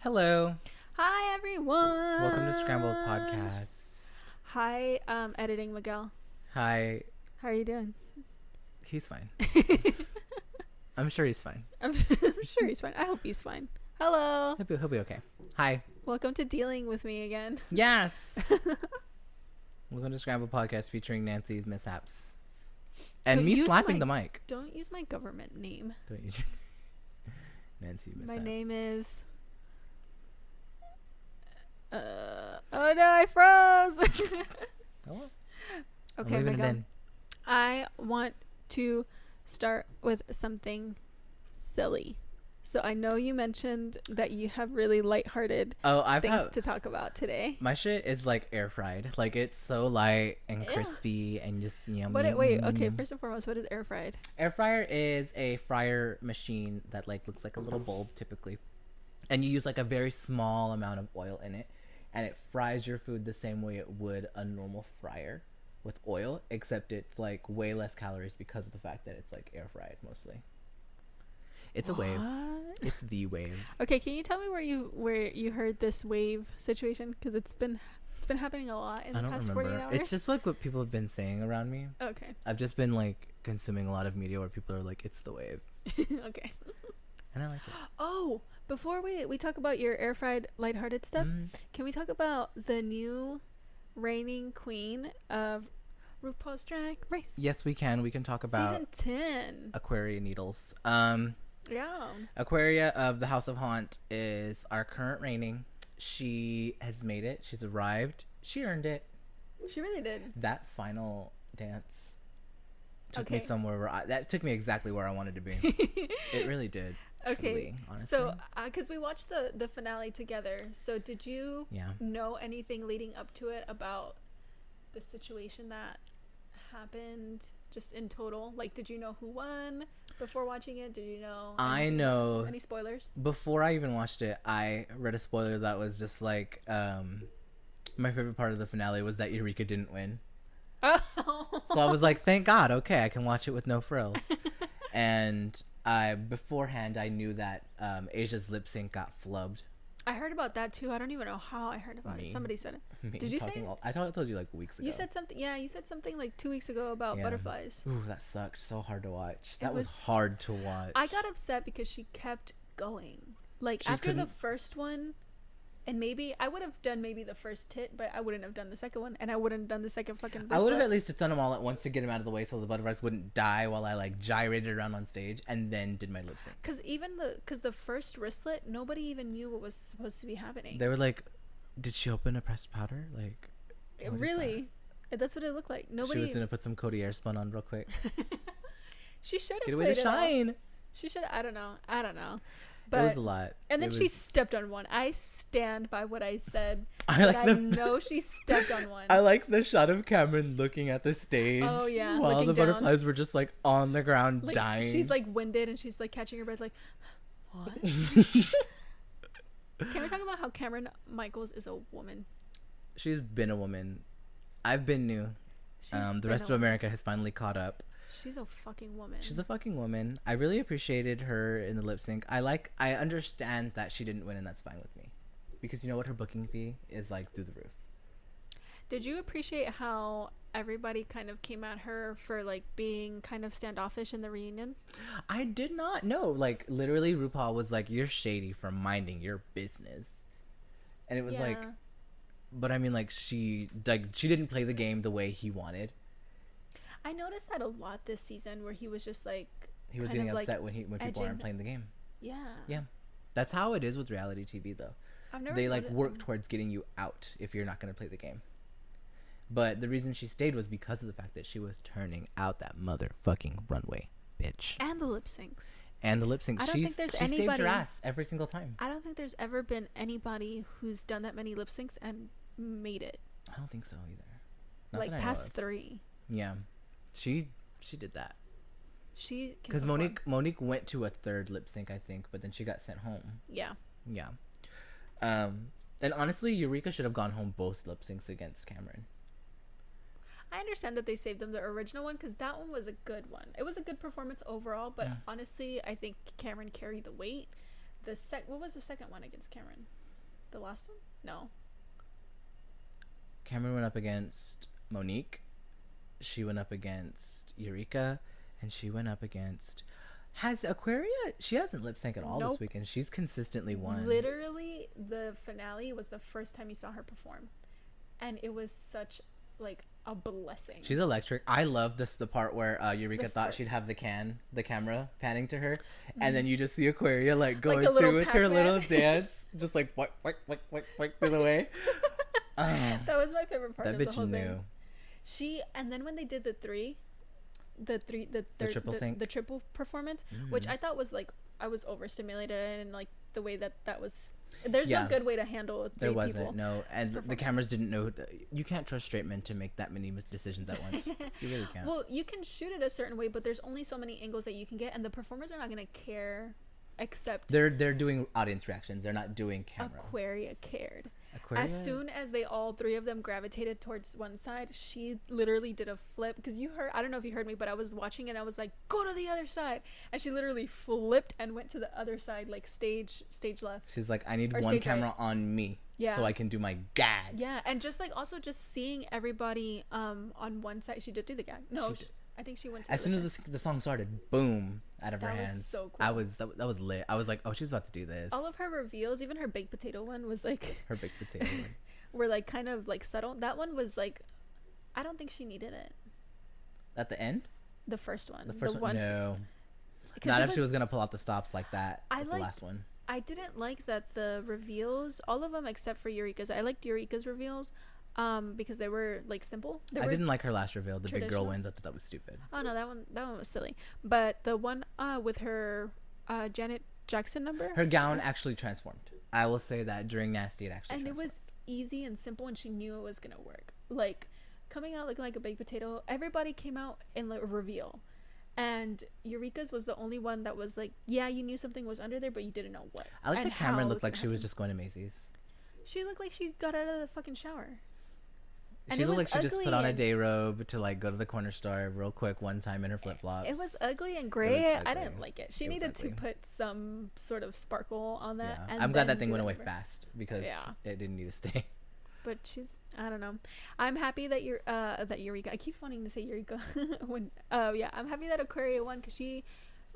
Hello. Hi everyone. Welcome to Scrambled Podcast. Hi, editing Miguel. Hi. How are you doing? He's fine. I'm sure he's fine. I'm sure he's fine. I hope he's fine. Hello. He'll be okay. Hi. Welcome to dealing with me again. Yes. Welcome to Scrambled Podcast featuring Nancy's mishaps. And Don't me use slapping my- the mic. Don't use my government name. Don't you? Nancy mishaps. My name is. Oh no, I froze. Oh, Okay, I'm leaving it Miguel. in. I want to start with something silly. So I know you mentioned that you have really lighthearted I've things had to talk about today. my shit is like air fried. Like it's so light and Ew. crispy and just yum. But yum, wait, yum, okay. yum. First and foremost, what is air fried? Air fryer is a fryer machine that like looks like a little bulb typically, and you use like a very small amount of oil in it, and it fries your food the same way it would a normal fryer with oil, except it's like way less calories because of the fact that it's like air fried mostly. It's a wave. What? It's the wave. Okay, can you tell me where you heard this wave situation? Because it's been happening a lot in I the don't past remember. 48 hours. It's just like what people have been saying around me. Okay. I've just been like consuming a lot of media where people are like, "It's the wave," Okay. and I like it. Oh, before we talk about your air fried lighthearted stuff, Mm. can we talk about the new reigning queen of RuPaul's Drag Race? Yes, we can. We can talk about Season 10. Aquaria needles. Yeah. Aquaria of the House of Haunt is our current reigning. She has made it. She's arrived. She earned it. She really did. That final dance took me Okay. somewhere that took me exactly where I wanted to be. It really did. Okay. Truly, honestly. So, because we watched the finale together, so did you yeah. know anything leading up to it about the situation that happened just in total? Like, did you know who won before watching it? Did you know I anything? know. Any spoilers? Before I even watched it, I read a spoiler that was just like, my favorite part of the finale was that Eureka didn't win. Oh. So I was like, thank God, okay, I can watch it with no frills. And beforehand, I knew that Asia's lip sync got flubbed. I heard about that too. I don't even know how I heard about Me. it. Somebody said it. Me Did you say talking it? I told you like weeks ago. You said something. Yeah, you said something like 2 weeks ago about Yeah. butterflies. Ooh, that sucked. So hard to watch. That was was- hard to watch. I got upset because she kept going. Like, She after the couldn't- first one, and maybe I would have done maybe the first tit, but I wouldn't have done the second one, and I wouldn't have done the second fucking I would have wristlet. at least done them all at once to get them out of the way so the butterflies wouldn't die while I like gyrated around on stage and then did my lip sync. Because the first wristlet, nobody even knew what was supposed to be happening. They were like, "Did she open a pressed powder?" Like, what is Really, that's what it looked like. She Nobody. was gonna put some Cody Airspun on real quick. She should have Get away played to it off. shine. She should. I don't know. It was a lot. And then It she was- stepped on one. I stand by what I said. I But like I the. know she stepped on one. I like the shot of Cameron looking at the stage. Oh, yeah, while looking the down. butterflies were just like on the ground Like, dying. she's like winded and she's like catching her breath. Like, what? Can we talk about how Cameron Michaels is a woman? She's been a woman. I've been new. She's The been rest a of America has finally caught up. She's a fucking woman. She's a fucking woman. I really appreciated her in the lip sync. I understand that she didn't win, and that's fine with me. Because you know what, her booking fee is like through the roof. Did you appreciate how everybody kind of came at her for like being kind of standoffish in the reunion? I did not know. Like literally RuPaul was like, "You're shady for minding your business." And it was like, Yeah. but I mean, like she didn't play the game the way he wanted. I noticed that a lot this season, where he was just like, He was kind getting of, like, upset when people edging aren't playing the game. yeah. Yeah. That's how it is with reality TV though. I've never They like thought it- work towards getting you out if you're not going to play the game. But the reason she stayed was because of the fact that she was turning out that motherfucking runway, bitch. and the lip syncs. And the lip sync. I don't think there's she saved anybody- her ass every single time. I don't think there's ever been anybody who's done that many lip syncs and made it. I don't think so either. Not Like that I know past of. 3. Yeah, she did that She can because perform. Monique went to a third lip sync, I think, but then she got sent home. Yeah. Yeah. And honestly, Eureka should have gone home both lip syncs against Cameron. I understand that they saved them the original one because that one was a good one. It was a good performance overall, but Yeah. honestly, I think Cameron carried the weight. what was the second one against Cameron? The last one? No. Cameron went up against Monique. She went up against Eureka, and she went up against. Has Aquaria? She hasn't lip sync at all this weekend. She's consistently won. Literally, the finale was the first time you saw her perform, and it was such like a blessing. She's electric. I love the part where Eureka thought she'd have the camera panning to her, and then you just see Aquaria like going through with her little dance, just like through the way. That was my favorite part of the whole thing. And then when they did the triple sync, the triple performance, which I thought was like, I was overstimulated, and like the way that was. There's no good way to handle three there wasn't people. No, and the cameras didn't know. You can't trust straight men to make that many decisions at once. You really can't. Well, you can shoot it a certain way, but there's only so many angles that you can get, and the performers are not gonna care. Except they're doing audience reactions. They're not doing camera. Aquaria cared. As soon as all three of them gravitated towards one side, she literally did a flip. Because I don't know if you heard me, but I was watching it and I was like, go to the other side. And she literally flipped and went to the other side, like stage left. She's like, I need one camera on me. Yeah. So I can do my gag. Yeah. And just like also just seeing everybody on one side. She did do the gag. No, I think she went to as soon as the song started, boom, out of her hands. That was so cool. That was lit. I was like, oh, she's about to do this. All of her reveals, even her baked potato one was like her baked potato one were like kind of like subtle. That one was like, I don't think she needed it. At the end? The first one. The first one? No. Not if she was gonna pull out the stops like that. The last one. I didn't like that the reveals, all of them except for Eureka's. I liked Eureka's reveals. Because they were like simple. I didn't like her last reveal. The big girl wins. I thought that was stupid. Oh no, that one was silly. But the one with her Janet Jackson number. Her gown actually transformed. I will say that during Nasty, it actually. And it was easy and simple, and she knew it was gonna work. Like coming out looking like a baked potato. Everybody came out in like a reveal, and Eureka's was the only one that was like, yeah, you knew something was under there, but you didn't know what. I like that Cameron looked like she was just going to Macy's. She looked like she got out of the fucking shower. And she looked like she just put on a day robe to like go to the corner store real quick one time in her flip flops. It was ugly and gray. I didn't like it. She needed to put some sort of sparkle on that. Yeah. And I'm glad that thing went away fast because it didn't need to stay. But I don't know. I'm happy that Eureka. I keep wanting to say Eureka. I'm happy that Aquaria won because she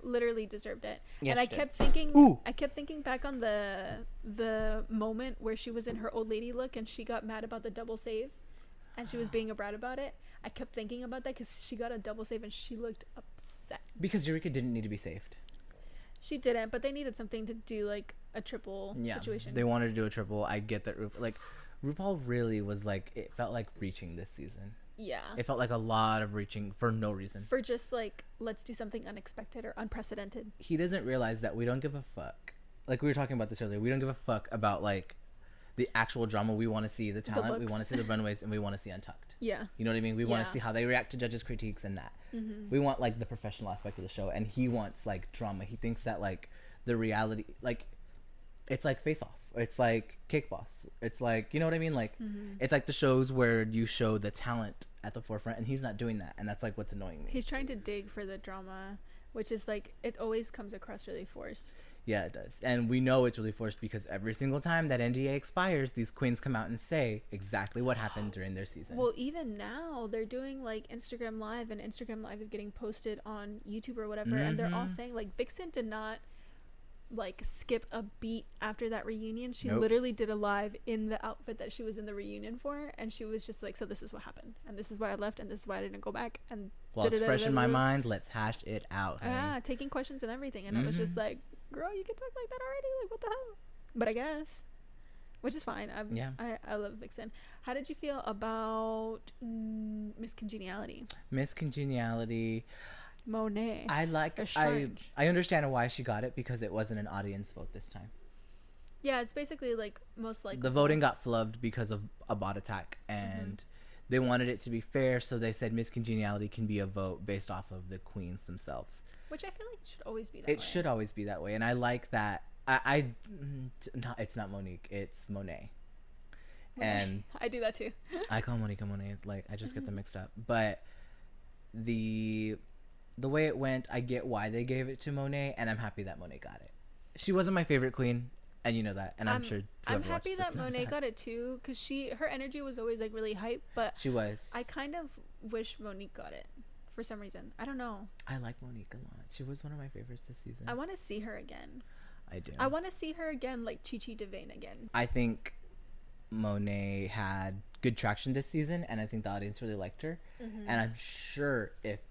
literally deserved it. Yes, and I kept thinking back on the moment where she was in her old lady look and she got mad about the double save. And she was being a brat about it. I kept thinking about that because she got a double save and she looked upset. Because Eureka didn't need to be saved. She didn't, but they needed something to do like a triple situation. They wanted to do a triple. I get that. RuPaul really was like, it felt like reaching this season. Yeah. It felt like a lot of reaching for no reason. For just like, let's do something unexpected or unprecedented. He doesn't realize that we don't give a fuck. Like we were talking about this earlier. We don't give a fuck about like the actual drama. We want to see the talent, we want to see the runways, and we want to see Untucked. Yeah. You know what I mean? We want to see how they react to judges' critiques and that. Mm-hmm. We want like the professional aspect of the show, and he wants like drama. He thinks that like the reality, like it's like Face Off. It's like Cake Boss. It's like, you know what I mean? Like it's like the shows where you show the talent at the forefront, and he's not doing that, and that's like what's annoying me. He's trying to dig for the drama, which is like, it always comes across really forced. Yeah, it does. And we know it's really forced because every single time that NDA expires, these queens come out and say exactly what happened during their season. Well, even now, they're doing, like, Instagram Live, and Instagram Live is getting posted on YouTube or whatever, and they're all saying, like, Vixen did not, like, skip a beat after that reunion. She literally did a live in the outfit that she was in the reunion for, and she was just like, so this is what happened, and this is why I left, and this is why I didn't go back, and... Well, it's fresh in my mind. Let's hash it out, honey. Yeah, taking questions and everything, and it was just like... Girl, you can talk like that already? Like, what the hell? But I guess, which is fine. I love Vixen. How did you feel about Miss Congeniality? Miss Congeniality, Monet. I understand why she got it, because it wasn't an audience vote this time. Yeah, it's basically like most likely the voting got flubbed because of a bot attack, and they wanted it to be fair, so they said Miss Congeniality can be a vote based off of the queens themselves. Which I feel like it should always be that way. It should always be that way, and I like that. It's not Monique, it's Monet. And I do that too. I call Monique Monet, like I just get them mixed up. But the way it went, I get why they gave it to Monet, and I'm happy that Monet got it. She wasn't my favorite queen, and you know that, and I'm sure. I'm happy that Monet got it too, because her energy was always like really hype, but she was. I kind of wish Monique got it for some reason. I don't know. I like Monique a lot. She was one of my favorites this season. I want to see her again. I do. I want to see her again, like Chi Devane again. I think Monet had good traction this season, and I think the audience really liked her. And I'm sure if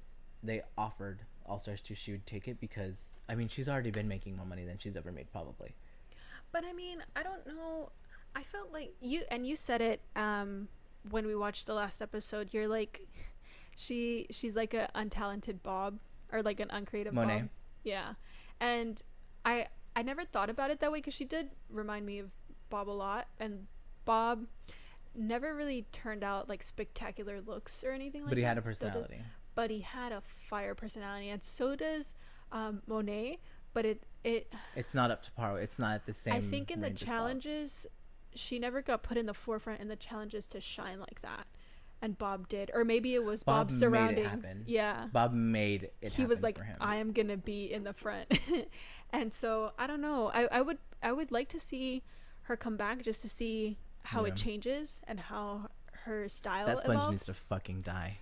they offered All Stars 2, she would take it, because I mean, she's already been making more money than she's ever made, probably. But I mean, I don't know. I felt like you said it when we watched the last episode. You're like, she's like a untalented Bob, or like an uncreative Monet. Bob. Yeah, and I never thought about it that way, because she did remind me of Bob a lot, and Bob never really turned out like spectacular looks or anything like that. But he had a personality. But he had a fire personality, and so does Monet. But it's not up to par. It's not at the same. I think in the challenges, she never got put in the forefront in the challenges to shine like that, and Bob did. Or maybe it was Bob's surroundings. Made it happen. Yeah, Bob made it happen. He was like, for him. I am gonna be in the front. And so I don't know. I would like to see her come back, just to see how it changes and how her style that sponge evolves. Needs to fucking die.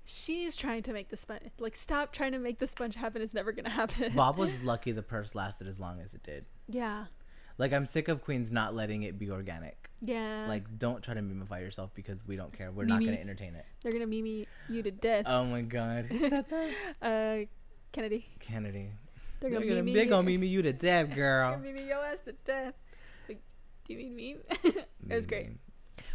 She's trying to make the sponge, like, stop trying to make the sponge happen. It's never gonna happen. Bob was lucky the purse lasted as long as it did. Yeah. Like, I'm sick of queens not letting it be organic. Yeah. Like, don't try to memify yourself, because we don't care. We're not gonna entertain it. They're gonna meme you to death. Oh my god. Who said that? Kennedy. They're gonna meme you to death, girl. They're gonna meme your ass to death. Like, do you mean meme? It was great.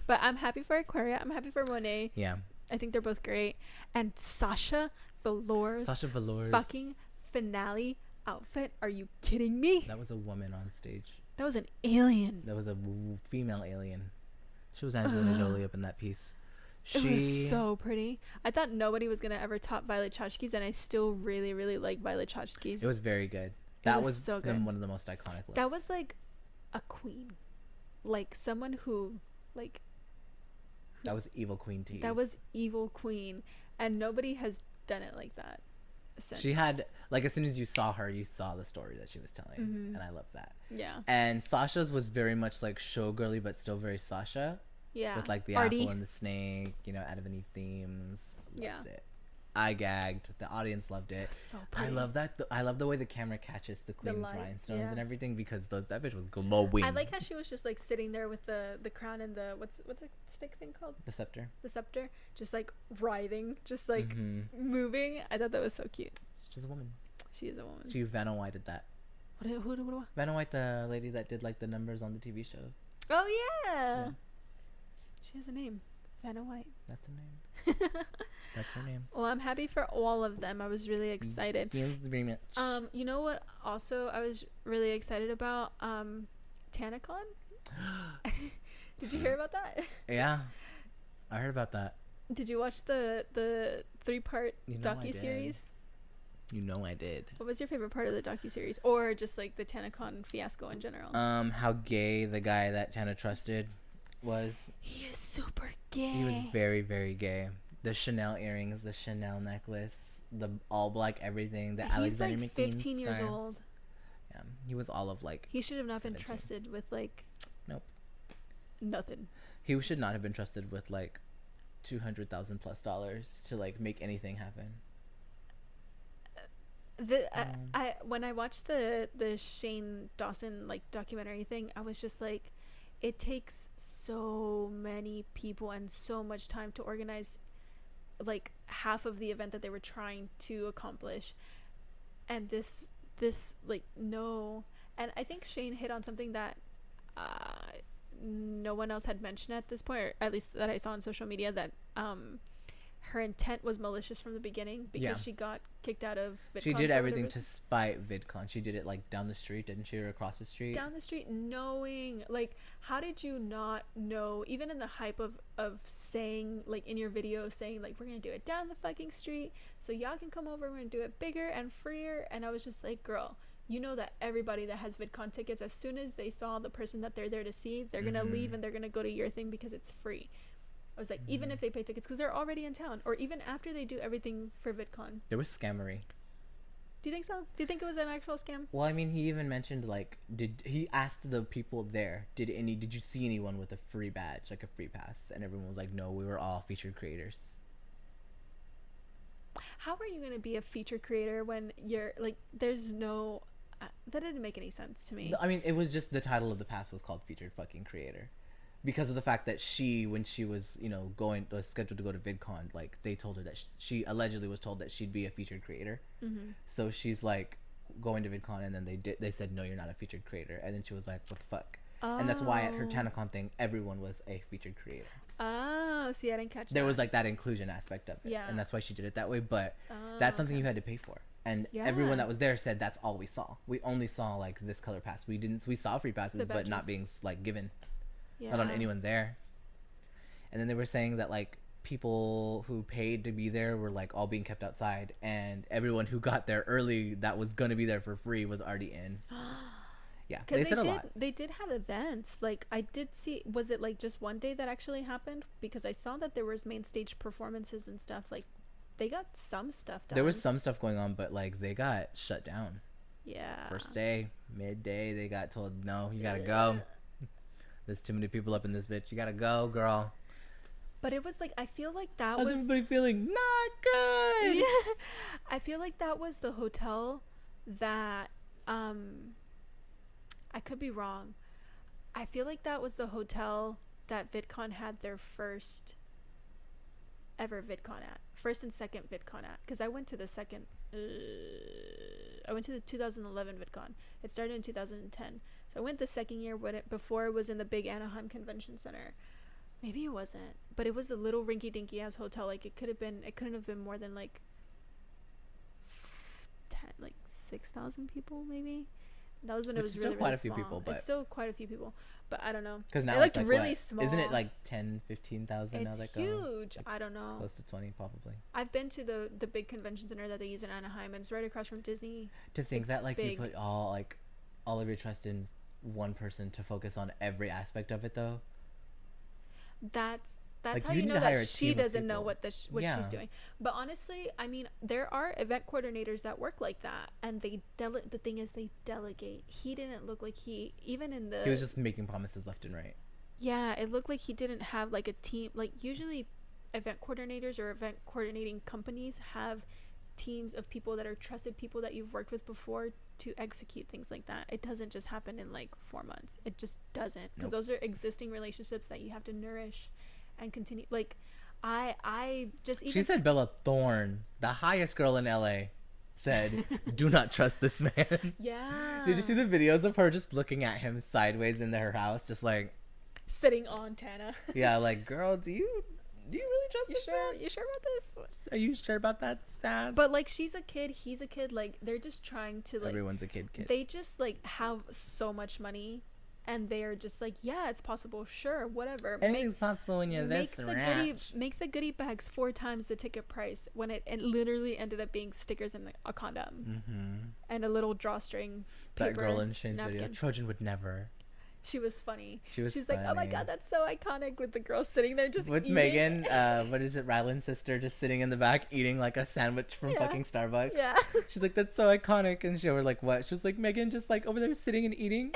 But I'm happy for Aquaria. I'm happy for Monet. Yeah. I think they're both great. And Sasha Velour's fucking finale outfit. Are you kidding me? That was a woman on stage. That was an alien. That was a female alien. She was Angelina Jolie up in that piece. It was so pretty. I thought nobody was going to ever top Violet Chachki's, and I still really, really like Violet Chachki's. It was very good. That was so good. One of the most iconic looks. That was like a queen. Like someone who, like... That was evil queen tease. That was evil queen. And nobody has done it like that since. She had, like, as soon as you saw her, you saw the story that she was telling. And I love that. Yeah. And Sasha's was very much like showgirly, but still very Sasha. Yeah. With like the Artie. apple and the snake, you know, Adam and Eve themes. Loves it. I gagged. The audience loved it. So pretty. I love that. I love the way the camera catches the queen's rhinestones and everything, because that bitch was glowing. I like how she was just like sitting there with the crown and the what's the stick thing called? The scepter. The scepter, just like writhing, just like moving. I thought that was so cute. She's a woman. She is a woman. She Vanna White did that. Who? Vanna White, the lady that did like the numbers on the TV show. Oh yeah. She has a name. Vanna White. That's a name. That's her name. Well, I'm happy for all of them. I was really excited. Very much. You know what? Also, I was really excited about TanaCon. Did you hear about that? Yeah, I heard about that. Did you watch the 3-part docuseries? You know I did. What was your favorite part of the docuseries, or just like the TanaCon fiasco in general? How gay the guy that Tana trusted was. He is super gay. He was very, very gay. The Chanel earrings, the Chanel necklace, the all black everything, the Alexander McQueen. He's like 15 years old. Yeah, he was all of like. He should have not 17. been trusted with like. Nope. Nothing. He should not have been trusted with like $200,000+ to like make anything happen. I when I watched the Shane Dawson like documentary thing, I was just like, it takes so many people and so much time to organize like half of the event that they were trying to accomplish, and this like no. And I think Shane hit on something that no one else had mentioned at this point, or at least that I saw on social media, that her intent was malicious from the beginning, because she got kicked out of VidCon. She did everything to spite VidCon. She did it like down the street, didn't she? Or across the street? Down the street, knowing, like, how did you not know, even in the hype of saying, like, in your video, saying, like, we're gonna do it down the fucking street, so y'all can come over, we're gonna do it bigger and freer. And I was just like, girl, you know that everybody that has VidCon tickets, as soon as they saw the person that they're there to see, they're gonna leave and they're gonna go to your thing because it's free. I was like, even if they pay tickets, because they're already in town, or even after they do everything for VidCon. There was scammery. Do you think so? Do you think it was an actual scam? Well, I mean, he even mentioned like, did he asked the people there, did you see anyone with a free badge, like a free pass? And everyone was like, no, we were all featured creators. How are you gonna be a feature creator when you're like, there's no, that didn't make any sense to me. I mean, it was just the title of the pass was called featured fucking creator, because of the fact that when she was was scheduled to go to VidCon, like they told her that she allegedly was told that she'd be a featured creator. Mm-hmm. So she's like going to VidCon, and then they said, no, you're not a featured creator, and then she was like, what the fuck? Oh. And that's why at her TanaCon thing, everyone was a featured creator. Oh, see, I didn't catch that. There was like that inclusion aspect of it, and that's why she did it that way. But that's something you had to pay for, and everyone that was there said that's all we saw. We only saw like this color pass. We saw free passes, but not being like given, not on anyone there. And then they were saying that like people who paid to be there were like all being kept outside, and everyone who got there early that was gonna be there for free was already in. Yeah, they said a lot. They did have events. Like I did see. Was it like just one day that actually happened? Because I saw that there was main stage performances and stuff. Like they got some stuff done. There was some stuff going on, but like they got shut down. Yeah. First day, midday, they got told, no, you gotta go. There's too many people up in this bitch. You gotta go, girl. But it was like, I feel like that How's was... everybody feeling? Not good! Yeah. I feel like that was the hotel that... I could be wrong. I feel like that was the hotel that VidCon had their first ever VidCon at. First and second VidCon at. Because I went to the second... I went to the 2011 VidCon. It started in 2010. So I went the second year before it was in the big Anaheim Convention Center. Maybe it wasn't, but it was a little rinky-dinky ass hotel. Like it couldn't have been more than like 6,000 people maybe. That was when it was really, quite really a few small. people, but it's still quite a few people, but I don't know. Because now it looked like really small. Isn't it like 10,000-15,000 now? It's huge. Like I don't know. Close to 20 probably. I've been to the big convention center that they use in Anaheim, and it's right across from Disney. To think that like big. You put all of your trust in one person to focus on every aspect of it, though. That's like, how you know that she doesn't know what she's doing. But honestly, I mean, there are event coordinators that work like that, and the thing is they delegate. He didn't look like he was just making promises left and right. Yeah, it looked like he didn't have like a team. Like usually event coordinators or event coordinating companies have teams of people that are trusted people that you've worked with before to execute things like that. It doesn't just happen in like 4 months. It just doesn't, because those are existing relationships that you have to nourish and continue. Like I just even... She said Bella Thorne, the highest girl in LA, said, do not trust this man. Yeah. Did you see the videos of her just looking at him sideways in her house, just like sitting on Tana? Yeah, like, girl, do you really trust this man? You sure about this? Are you sure about that, Sass? But like, she's a kid, he's a kid. Like, they're just trying to like... Everyone's a kid. They just like have so much money, and they are just like, yeah, it's possible. Sure, whatever. Anything's possible when you're this rich. Make the goodie bags 4 times the ticket price, when it literally ended up being stickers and a condom and a little drawstring paper. That girl in Shane's napkin. video, Trojan would never. She was funny. She's funny. Like, oh my god, that's so iconic, with the girl sitting there just with eating. Megan, what is it, Ryland's sister, just sitting in the back eating like a sandwich from fucking Starbucks. Yeah. She's like, that's so iconic. And she was like, what? She was like, Megan just like over there sitting and eating.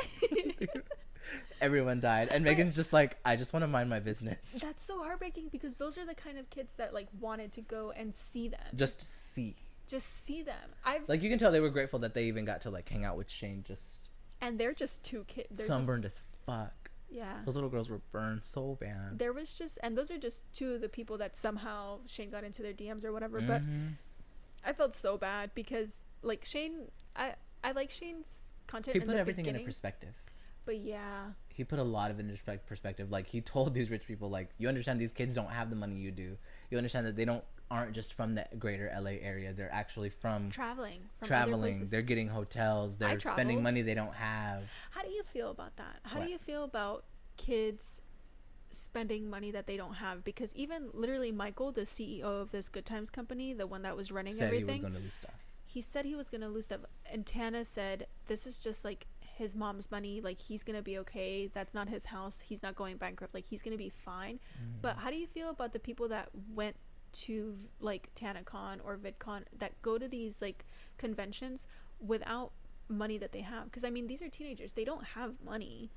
Everyone died, and Megan's just like, I just want to mind my business. That's so heartbreaking, because those are the kind of kids that like wanted to go and see them. Just see them. Like, you can tell they were grateful that they even got to like hang out with Shane. And they're just 2 kids. Sunburned as fuck. Yeah. Those little girls were burned so bad. There was just, and those are just 2 of the people that somehow Shane got into their DMs or whatever. But I felt so bad, because like Shane, I like Shane's content. He put everything into perspective. But yeah. He put a lot of it into perspective. Like, he told these rich people, like, you understand these kids don't have the money you do. You understand that they aren't just from the greater LA area. They're actually from traveling. They're getting hotels. They're spending money they don't have. How do you feel about that? How do you feel about kids spending money that they don't have? Because even literally Michael, the CEO of this Good Times company, the one that was running everything, he was going to lose stuff. He said he was going to lose stuff. And Tana said, this is just like his mom's money. Like, he's going to be okay. That's not his house. He's not going bankrupt. Like, he's going to be fine. But how do you feel about the people that went to like TanaCon or VidCon that go to these like conventions without money that they have, because I mean these are teenagers, they don't have money.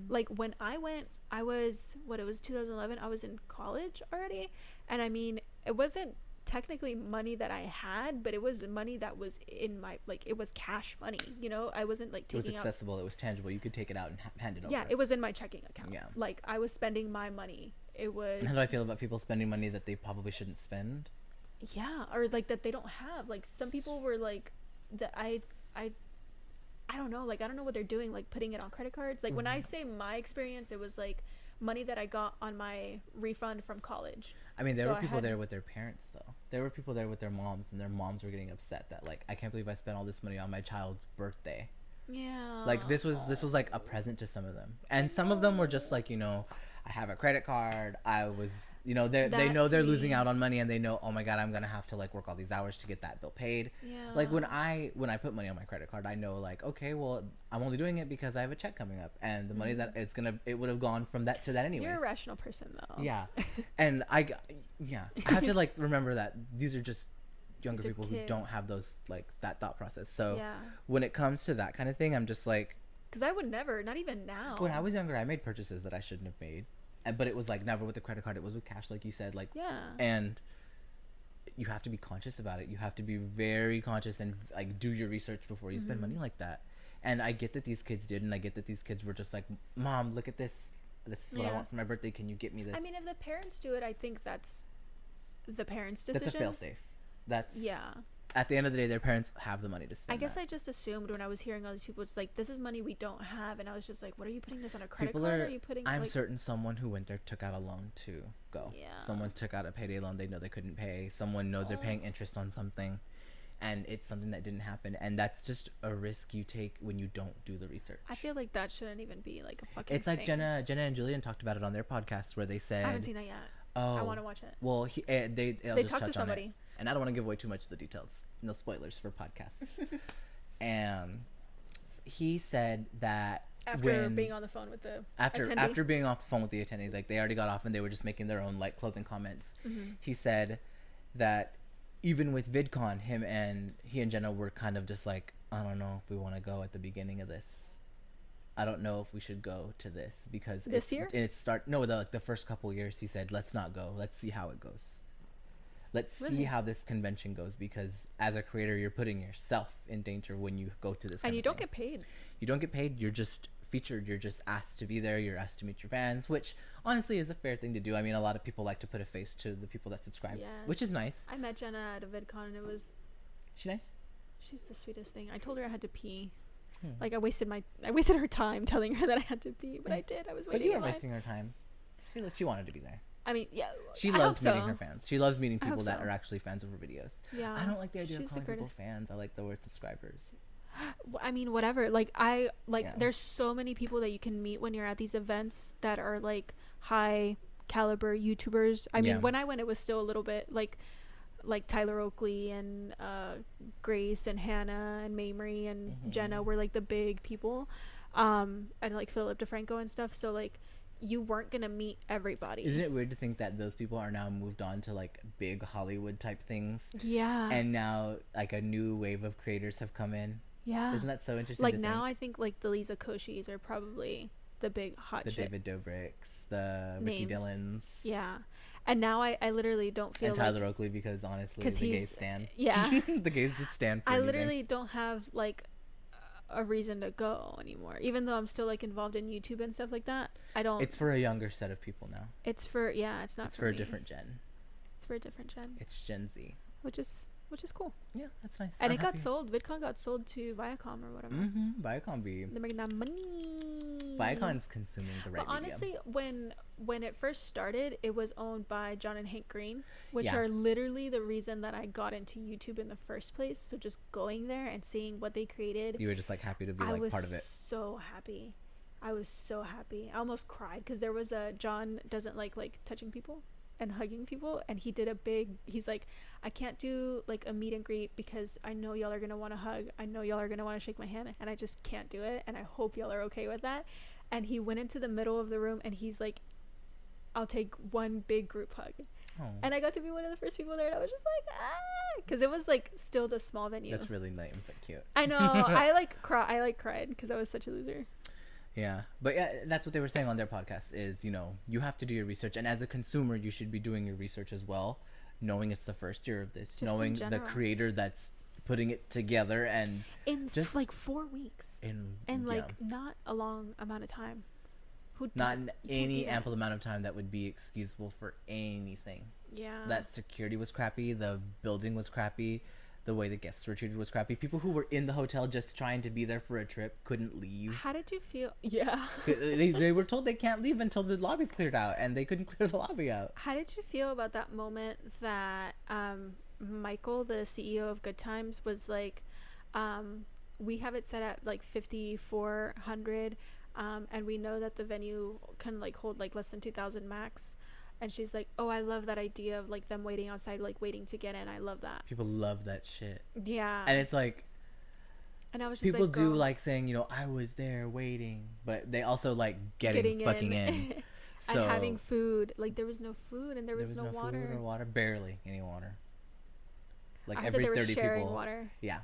Like when I went, I was, it was 2011, I was in college already, and I mean it wasn't technically money that I had, but it was money that was in my, like, it was cash money, you know. I wasn't like taking, it was accessible out, it was tangible, you could take it out and hand it over. Yeah, it was in my checking account. Yeah, like I was spending my money. It was, how do I feel about people spending money that they probably shouldn't spend? Yeah, or like that they don't have. Like some people were like that I don't know, like I don't know what they're doing, like putting it on credit cards. Like when I say my experience, it was like money that I got on my refund from college. I mean, there were people there with their parents though. There were people there with their moms, and their moms were getting upset that like, I can't believe I spent all this money on my child's birthday. Yeah. Like this was like a present to some of them, and some of them were just like, you know, I have a credit card. I was, you know, they know they're losing out on money, and they know, oh my God, I'm gonna have to like work all these hours to get that bill paid. Yeah. Like when I put money on my credit card, I know like, okay, well, I'm only doing it because I have a check coming up, and the money that it would have gone from that to that anyways. You're a rational person though. Yeah, and I have to like remember that these are just younger people who don't have those, like, that thought process. So when it comes to that kind of thing, I'm just like, because I would never, not even now. When I was younger, I made purchases that I shouldn't have made, but it was like never with a credit card, it was with cash, like you said. Like, and you have to be conscious about it. You have to be very conscious and like do your research before you spend money like that. And I get that these kids did, and I get that these kids were just like, Mom, look at this, this is what I want for my birthday, can you get me this? I mean, if the parents do it, I think that's the parents' decision. That's a fail-safe. That's, at the end of the day, their parents have the money to spend. I guess I just assumed when I was hearing all these people, it's like, this is money we don't have, and I was just like, what are you putting this on a credit card? Are you putting? I'm certain someone who went there took out a loan to go. Yeah. Someone took out a payday loan they know they couldn't pay. Someone knows they're paying interest on something, and it's something that didn't happen, and that's just a risk you take when you don't do the research. I feel like that shouldn't even be like a fucking It's like thing. Jenna and Julian talked about it on their podcast where they said, I haven't seen that yet. Oh, I want to watch it. Well, they talked to somebody, and I don't want to give away too much of the details. No spoilers for podcasts. And he said that after being on the phone with the after being off the phone with the attendee, like they already got off and they were just making their own like closing comments. He said that even with VidCon, he and Jenna were kind of just like, I don't know if we want to go at the beginning of this. I don't know if we should go to this because the first couple years. He said, let's not go. Let's see how it goes. Let's see how this convention goes, because as a creator, you're putting yourself in danger when you go to this. And you don't get paid. You don't get paid. You're just featured. You're just asked to be there. You're asked to meet your fans, which honestly is a fair thing to do. I mean, a lot of people like to put a face to the people that subscribe, which is nice. I met Jenna at a VidCon, and it was. She nice? She's the sweetest thing. I told her I had to pee. Like I wasted her time telling her that I had to pee, but I did. I was waiting. But you were wasting her time. She wanted to be there. I mean, yeah. She loves meeting her fans. She loves meeting people that are actually fans of her videos. Yeah. I don't like the idea of calling people fans. I like the word subscribers. I mean, whatever. Like there's so many people that you can meet when you're at these events that are like high caliber YouTubers. I mean, when I went, it was still a little bit like Tyler Oakley and Grace and Hannah and Mamrie and Jenna were like the big people, and like Philip DeFranco and stuff. So like you weren't gonna meet everybody. Isn't it weird to think that those people are now moved on to like big Hollywood type things? Yeah. And now like a new wave of creators have come in. Yeah. Isn't that so interesting? Like now I think like the Lisa Koshis are probably the big hot the shit. David Dobrik's, the Ricky Dillons. Yeah. And now I literally don't feel and Tyler Oakley, because honestly the gays stand. Yeah. The gays just stand for anything. Literally don't have like a reason to go anymore, even though I'm still like involved in YouTube and stuff like that. I don't. It's for a younger set of people now. It's for it's not. It's for a different gen. It's for a different gen. It's Gen Z, which is cool. Yeah, that's nice. And it got sold. VidCon got sold to Viacom or whatever. Viacom they're making that money. Viacom's consuming the right. But honestly, when it first started, it was owned by John and Hank Green, which are literally the reason that I got into YouTube in the first place. So just going there and seeing what they created, you were just like happy to be like part of it. So happy. I was so happy. I almost cried because there was John doesn't like touching people and hugging people, and he did he's like, I can't do like a meet and greet because I know y'all are gonna want to hug, I know y'all are gonna want to shake my hand, and I just can't do it, and I hope y'all are okay with that. And he went into the middle of the room and he's like, I'll take one big group hug. And I got to be one of the first people there, and I was just like, because it was like still the small venue. That's really lame but cute. I know. I cried because I was such a loser. Yeah, but yeah, that's what they were saying on their podcast is, you know, you have to do your research, and as a consumer you should be doing your research as well, knowing it's the first year of this, just knowing the creator that's putting it together, and in just like 4 weeks in like not a long amount of time. Not in any ample amount of time that would be excusable for anything. Yeah. That security was crappy. The building was crappy. The way the guests were treated was crappy. People who were in the hotel just trying to be there for a trip couldn't leave. How did you feel? Yeah. they were told they can't leave until the lobby's cleared out, and they couldn't clear the lobby out. How did you feel about that moment that Michael, the CEO of Good Times, was like, we have it set at like 5,400. And we know that the venue can like hold like less than 2,000 max, and she's like, oh, I love that idea of like them waiting outside, like waiting to get in. I love that. People love that shit. Yeah. And it's like, and I was just people like, do like saying, you know, I was there waiting, but they also like getting fucking in. So, and having food. Like there was no food, and there was no water. Food or water, barely any water. Like every 30 people. Water. Yeah.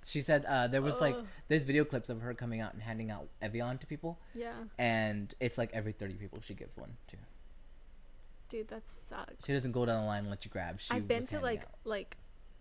She said there was like there's video clips of her coming out and handing out Evian to people. Yeah. And it's like every 30 people she gives one to. Dude, that sucks. She doesn't go down the line and let you grab. I've been to like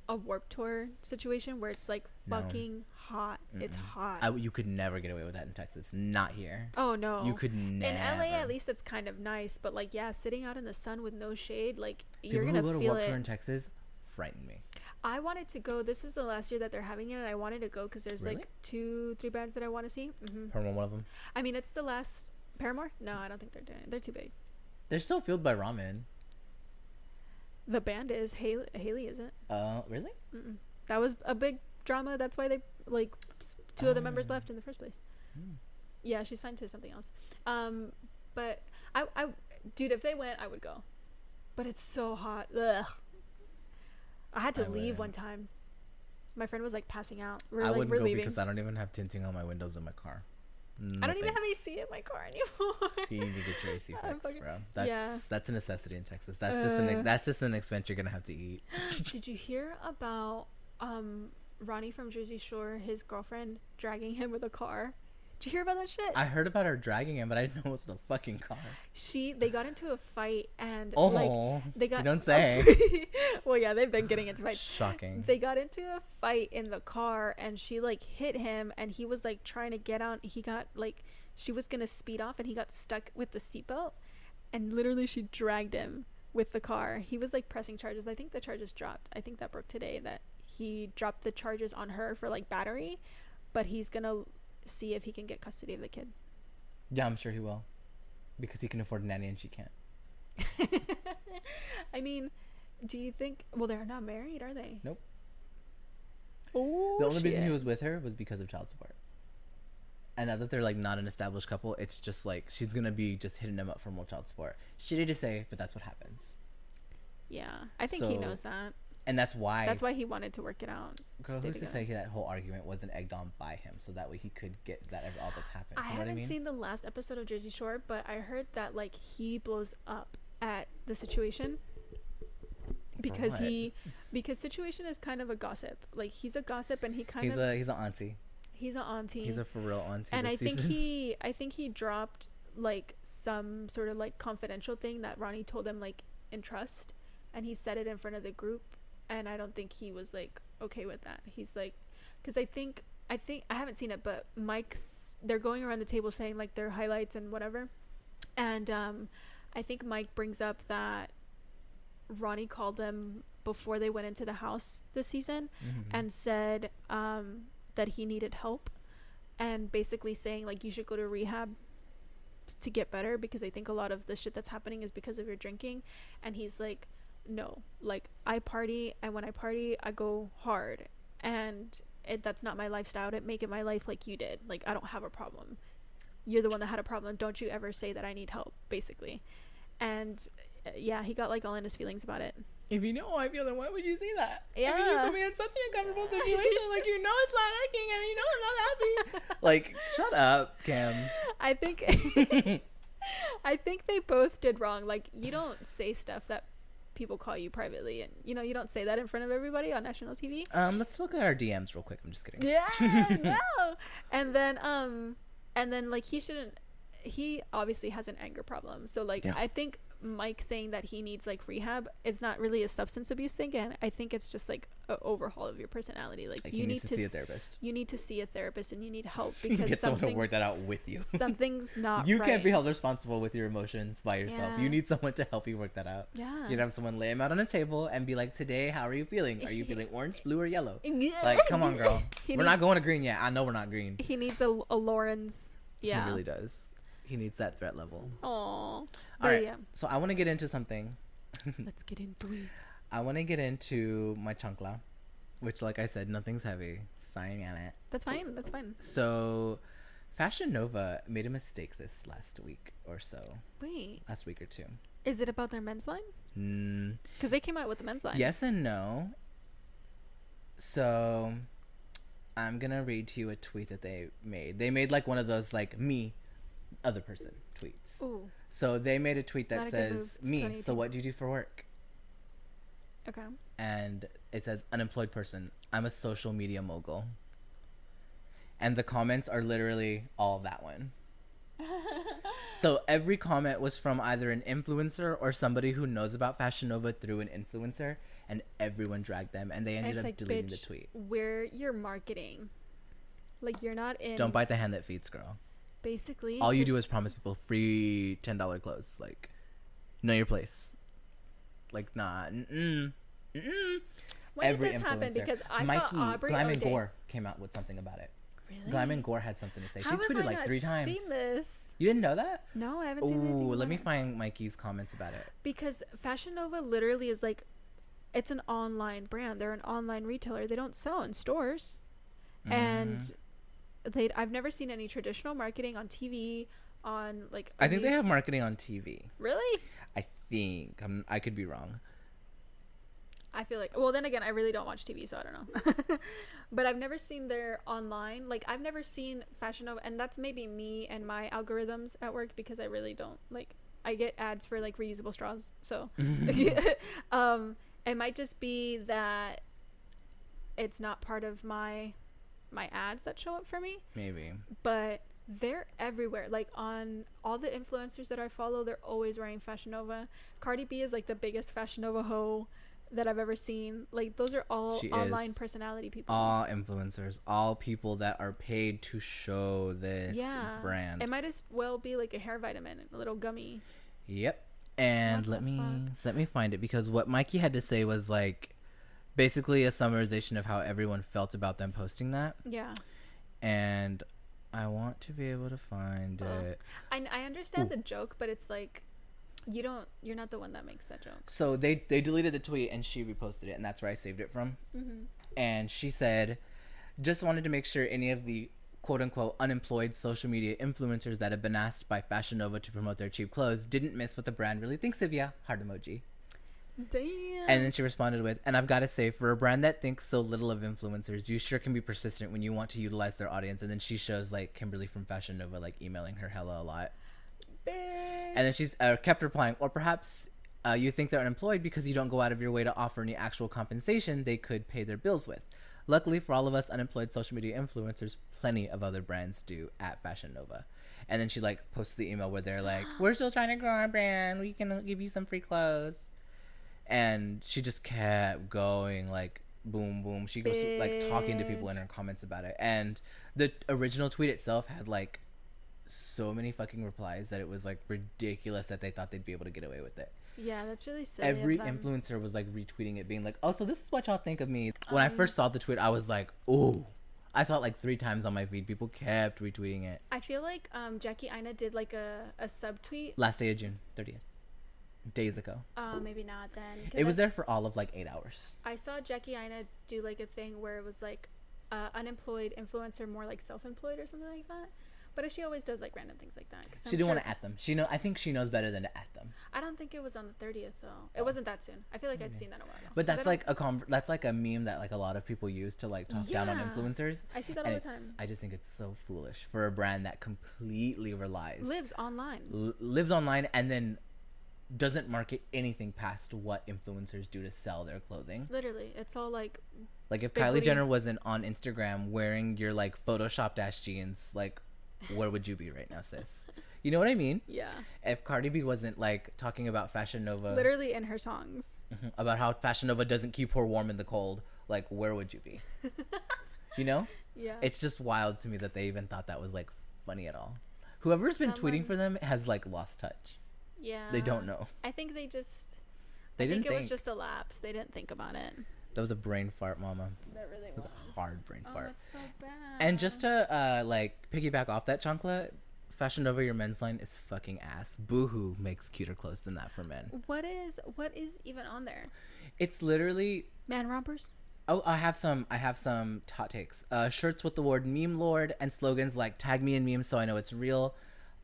a Warped Tour situation where it's like fucking hot. Mm-mm. It's hot. You could never get away with that in Texas. Not here. Oh no. You could never. In LA at least it's kind of nice, but like yeah, sitting out in the sun with no shade, like you're gonna feel it. People who go to Warped Tour in Texas frighten me. I wanted to go. This is the last year that they're having it, and I wanted to go because there's like 2-3 bands that I want to see. Mm-hmm. Paramore, one of them. I mean, it's the last Paramore. No, I don't think they're doing it. They're too big. They're still fueled by ramen. The band is Haley isn't. Really? Mm-mm. That was a big drama. That's why they like 2 of the members left in the first place. Yeah, she signed to something else. But I, dude, if they went, I would go. But it's so hot. Ugh. I had to leave one time. My friend was like passing out. I wouldn't go leaving because I don't even have tinting on my windows in my car. No, I don't even have AC in my car anymore. You need to get your AC fixed, bro. That's a necessity in Texas. That's just an expense you're gonna have to eat. Did you hear about Ronnie from Jersey Shore? His girlfriend dragging him with a car. Did you hear about that shit? I heard about her dragging him, but I didn't know it was the fucking car. They got into a fight and they got. You don't say. Well, yeah, they've been getting into fights. Shocking. They got into a fight in the car, and she like hit him, and he was like trying to get out. He got like she was gonna speed off, and he got stuck with the seatbelt, and literally she dragged him with the car. He was like pressing charges. I think the charges dropped. I think that broke today that he dropped the charges on her for like battery, but he's gonna see if he can get custody of the kid. Yeah, I'm sure he will, because he can afford a nanny and she can't. I mean, do you think? Well, they're not married, are they? Nope. Oh, the only reason he was with her was because of child support. And now that they're like not an established couple, it's just like she's gonna be just hitting him up for more child support. Shitty to say, but that's what happens. Yeah, I think he knows that. And that's why he wanted to work it out. Girl, who's to say that whole argument wasn't egged on by him, so that way he could get that all that's happened. I haven't seen the last episode of Jersey Shore, but I heard that like he blows up at the situation because situation is kind of a gossip. Like he's a gossip, and he's an auntie. He's an auntie. He's a for real auntie. And I think he dropped like some sort of like confidential thing that Ronnie told him like in trust, and he said it in front of the group. And I don't think he was like okay with that. He's like, because I think I haven't seen it, but they're going around the table saying like their highlights and whatever, and I think Mike brings up that Ronnie called them before they went into the house this season, and said that he needed help, and basically saying like you should go to rehab to get better, because I think a lot of the shit that's happening is because of your drinking. And he's like, no, like I party, and when I party I go hard, and that's not my lifestyle. I didn't make it my life like you did. Like I don't have a problem. You're the one that had a problem. Don't you ever say that I need help, basically. And yeah, he got like all in his feelings about it. If you know how I feel, then why would you say that? Yeah, I mean, you put me in such an uncomfortable situation. Like you know it's not working, and you know I'm not happy. Like shut up, Cam. I think they both did wrong. Like you don't say stuff that people call you privately, and you know you don't say that in front of everybody on national TV. Let's look at our DMs real quick. I'm just kidding. Yeah, no. And then like he obviously has an anger problem. So like I think Mike saying that he needs like rehab is not really a substance abuse thing, and I think it's just like an overhaul of your personality. Like you need to see a therapist. You need to see a therapist, and you need help because get someone to work that out with you. Something's not. You can't be held responsible with your emotions by yourself. You need someone to help you work that out. Yeah. You'd have someone lay them out on a table and be like, "Today, how are you feeling? Are you feeling orange, blue, or yellow?" Like, come on, girl. We're not going to green yet. I know we're not green. He needs a Lauren's. Yeah. He really does. He needs that threat level. Aww. All right. Yeah. So I want to get into something. Let's get into it. I want to get into my chancla, which, like I said, nothing's heavy. Sorry on it. That's fine. That's fine. So, Fashion Nova made a mistake this last week or so. Wait. Last week or two. Is it about their men's line? Because they came out with the men's line. Yes and no. So, I'm going to read to you a tweet that they made. They made like one of those like me, other person tweets. Ooh. So they made a tweet that says, "Me, so what do you do for work?" Okay. And it says, "Unemployed person. I'm a social media mogul." And the comments are literally all that one. So every comment was from either an influencer or somebody who knows about Fashion Nova through an influencer, and everyone dragged them, and they ended up deleting the tweet. Where you're marketing, like you're not in. Don't bite the hand that feeds, girl. Basically, all you do is promise people free $10 clothes. Like, know your place. Like, nah. When every did this happen? Because I saw Aubrey Glam and Gore came out with something about it. Really? Glam and Gore had something to say. How she tweeted like 3 times. Seen this? You didn't know that? No, I haven't seen anything. Ooh, let me find Mikey's comments about it. Because Fashion Nova literally is like, it's an online brand. They're an online retailer. They don't sell in stores, and I've never seen any traditional marketing on TV. On like, I think they have marketing on TV. Really? I think I could be wrong. I feel like, well, then again, I really don't watch TV, so I don't know. But I've never seen their online, like I've never seen Fashion Nova, and that's maybe me and my algorithms at work, because I really don't like, I get ads for like reusable straws, so it might just be that it's not part of my ads that show up for me, maybe. But they're everywhere. Like on all the influencers that I follow, they're always wearing Fashion Nova. Cardi B is like the biggest Fashion Nova hoe that I've ever seen. Like those are all online personality people. All influencers, all people that are paid to show this brand. It might as well be like a hair vitamin, a little gummy. Yep. And let me find it, because what Mikey had to say was like basically a summarization of how everyone felt about them posting that. Yeah. And I want to be able to find it. I understand the joke, but it's like you're not the one that makes that joke. So they deleted the tweet and she reposted it, and that's where I saved it from. And she said, "Just wanted to make sure any of the quote-unquote unemployed social media influencers that have been asked by Fashion Nova to promote their cheap clothes didn't miss what the brand really thinks of ya." Heart emoji. Damn. And then she responded with, "And I've got to say, for a brand that thinks so little of influencers, you sure can be persistent when you want to utilize their audience." And then she shows like Kimberly from Fashion Nova like emailing her hella a lot. And then she's kept replying, "Or perhaps you think they're unemployed because you don't go out of your way to offer any actual compensation they could pay their bills with. Luckily for all of us unemployed social media influencers, plenty of other brands do at Fashion Nova." And then she like posts the email where they're like, "We're still trying to grow our brand. We can give you some free clothes." And she just kept going, like, boom, boom. She was like talking to people in her comments about it. And the original tweet itself had like so many fucking replies that it was like ridiculous that they thought they'd be able to get away with it. Yeah, that's really silly. Every influencer was like retweeting it, being like, "Oh, so this is what y'all think of me." When I first saw the tweet, I was like, "Ooh." I saw it like 3 times on my feed. People kept retweeting it. I feel like Jackie Aina did like a subtweet last day of June 30th. Days ago. Maybe not then. It was there for all of like 8 hours. I saw Jackie Aina do like a thing where it was like unemployed influencer, more like self-employed or something like that. But she always does like random things like that. She didn't want to at them. I think she knows better than to at them. I don't think it was on the 30th though. It wasn't that soon. I feel like I'd seen that a while ago. But that's like a meme that like a lot of people use to like talk down on influencers. I see that all the time. I just think it's so foolish for a brand that completely lives online, and then doesn't market anything past what influencers do to sell their clothing. Literally, it's all like if Kylie Jenner wasn't on Instagram wearing your like photoshopped ass jeans, like where would you be right now, sis? You know what I mean? Yeah. If Cardi B wasn't like talking about Fashion Nova, literally in her songs, about how Fashion Nova doesn't keep her warm in the cold, like where would you be? You know? Yeah. It's just wild to me that they even thought that was like funny at all. Whoever's been tweeting for them has like lost touch. Yeah. They don't know. I think they just. I think it was just a lapse. They didn't think about it. That was a brain fart, mama. That really was. It was a hard brain fart. That's so bad. And just to like piggyback off that, Chancla, Fashion Nova, your men's line is fucking ass. Boohoo makes cuter clothes than that for men. What is even on there? It's literally man rompers. Oh, I have some hot takes. Shirts with the word meme lord and slogans like tag me in memes so I know it's real.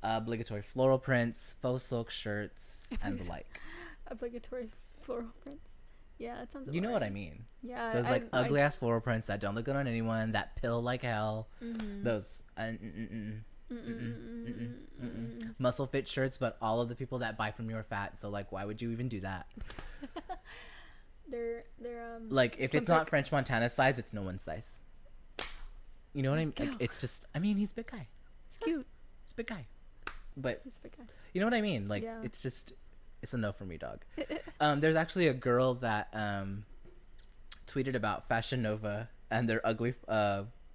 Obligatory floral prints, faux silk shirts, and the like. Obligatory floral prints. Yeah, that sounds. You know what I mean? Yeah. Those like ugly ass floral prints that don't look good on anyone, that pill like hell. Those muscle fit shirts, but all of the people that buy from you are fat. So like, why would you even do that? They're like if it's not French Montana size, it's no one's size. You know what I mean? Like, it's just. I mean, he's a big guy. He's cute. He's a big guy. But you know what I mean? Like, it's just, it's a no for me, dog. There's actually a girl that tweeted about Fashion Nova and their ugly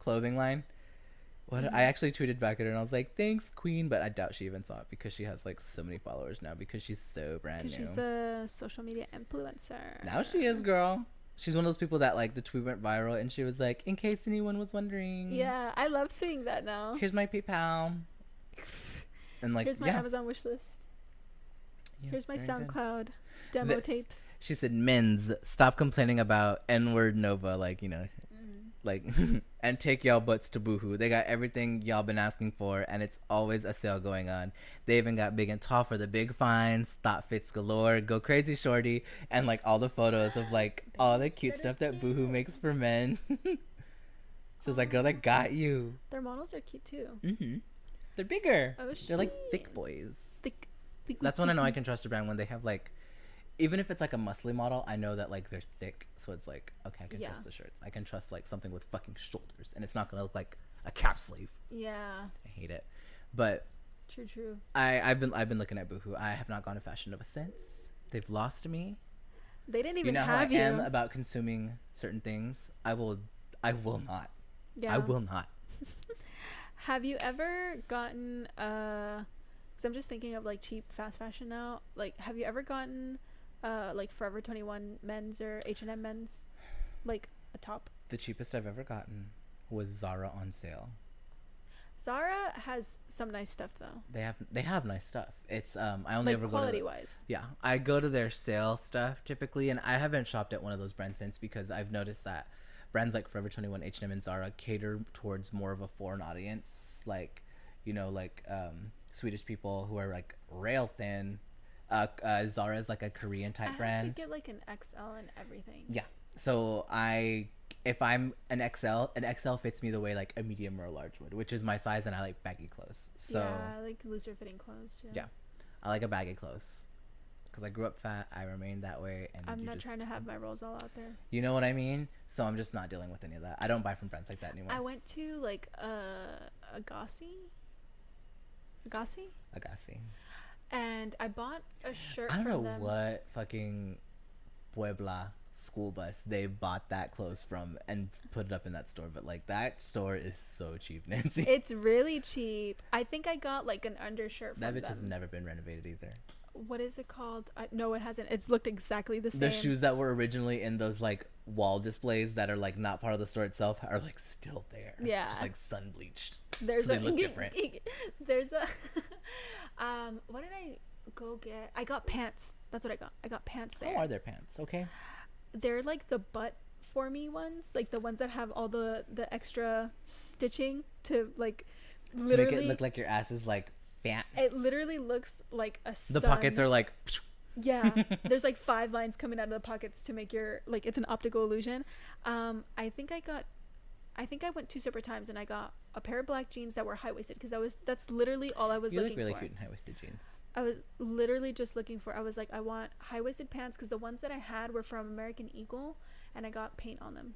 clothing line. I actually tweeted back at her and I was like, thanks, queen. But I doubt she even saw it because she has like so many followers now because she's so brand new. She's a social media influencer. Now she is, girl. She's one of those people that like the tweet went viral and she was like, in case anyone was wondering. Yeah, I love seeing that now. Here's my PayPal. And like, here's my Amazon wish list. Yes, here's my SoundCloud demo tapes. She said, men's, stop complaining about N-word Nova, like, you know, like, and take y'all butts to Boohoo. They got everything y'all been asking for, and it's always a sale going on. They even got big and tall for the big finds, thought fits galore, go crazy shorty, and like all the photos of like all the cute stuff that Boohoo makes for men. She was like, girl, that got you. Their models are cute too. They're bigger. Oh, shit. They're like thick boys. Thick. That's when I know I can trust a brand, when they have like, even if it's like a muscly model, I know that like they're thick, so it's like, okay, I can trust the shirts. I can trust like something with fucking shoulders, and it's not gonna look like a cap sleeve. Yeah. I hate it, but true. I've been looking at Boohoo. I have not gone to Fashion Nova since. They've lost me. They didn't even have you. You know how I am about consuming certain things. I will not. Yeah. I will not. Have you ever gotten because I'm just thinking of like cheap fast fashion now, like have you ever gotten like Forever 21 men's or H&M men's, like a top? The cheapest I've ever gotten was Zara on sale. Zara has some nice stuff though. They have nice stuff. It's I only like ever quality go to wise. Yeah, I go to their sale stuff typically, and I haven't shopped at one of those brands since because I've noticed that brands like Forever 21, H&M, and Zara cater towards more of a foreign audience, like, you know, like Swedish people who are like rail thin. Zara is like a Korean type brand. I have to get like an XL and everything. Yeah. So if I'm an XL fits me the way like a medium or a large would, which is my size, and I like baggy clothes. So yeah, I like looser fitting clothes. Yeah. I like a baggy clothes. Because I grew up fat, I remained that way, and I'm not trying to have my rolls all out there. You know what I mean? So I'm just not dealing with any of that. I don't buy from brands like that anymore. I went to like Agassi, and I bought a shirt. I don't know them. what fucking Puebla school bus they bought that clothes from and put it up in that store, but like that store is so cheap, Nancy. It's really cheap. I think I got like an undershirt from that bitch them. has never been renovated either. What is it called? No, it hasn't. It's looked exactly the same. The shoes that were originally in those like wall displays that are like not part of the store itself are like still there. Yeah, just like sun bleached. There's so they look different. There's a what did I go get? I got pants. That's what I got. I got pants there. How are their pants? Okay. They're like the butt for me ones, like the ones that have all the extra stitching to like literally to make it look like your ass is like fat. It literally looks like a sun. The pockets are like yeah, there's like 5 lines coming out of the pockets to make your like it's an optical illusion. I think I went 2 separate times and I got a pair of black jeans that were high-waisted, because that's literally all I was looking for. You look really cute in high-waisted jeans. I was literally just looking for, I was like, I want high-waisted pants, because the ones that I had were from American Eagle, and I got paint on them.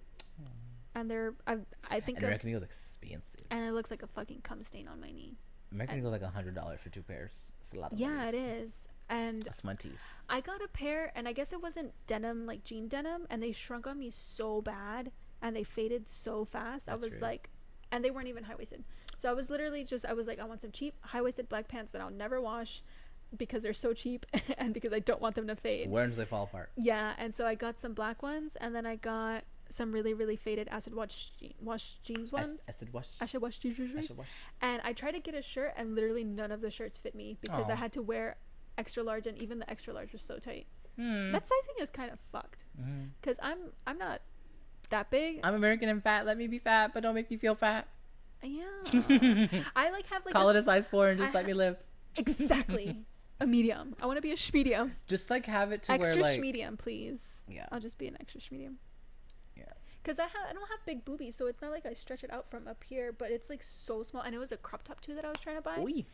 And they're, I think American Eagle's expensive. And it looks like a fucking cum stain on my knee. American Eagle's like $100 for 2 pairs. It's a lot of money. Yeah, it is. And that's my teeth. I got a pair, and I guess it wasn't denim, like jean denim, and they shrunk on me so bad, and they faded so fast. That's I was rude. Like, and they weren't even high-waisted. So I was literally just, I was like, I want some cheap high-waisted black pants that I'll never wash, because they're so cheap, and because I don't want them to fade. So where until they fall apart. Yeah, and so I got some black ones, and then I got some really, really faded acid wash jeans ones. Acid wash jeans. And I tried to get a shirt, and literally none of the shirts fit me, because I had to wear extra large, and even the extra large was so tight. That sizing is kind of fucked, because I'm not that big. I'm American and fat. Let me be fat, but don't make me feel fat. Yeah. I like have like call it a size 4 and just let me live. Exactly. A medium. I want to be a schmedium. Just like have it to extra where like extra schmedium, please. Yeah. I'll just be an extra schmedium. Yeah. Because I don't have big boobies, so it's not like I stretch it out from up here, but it's like so small. And it was a crop top too that I was trying to buy. Oy.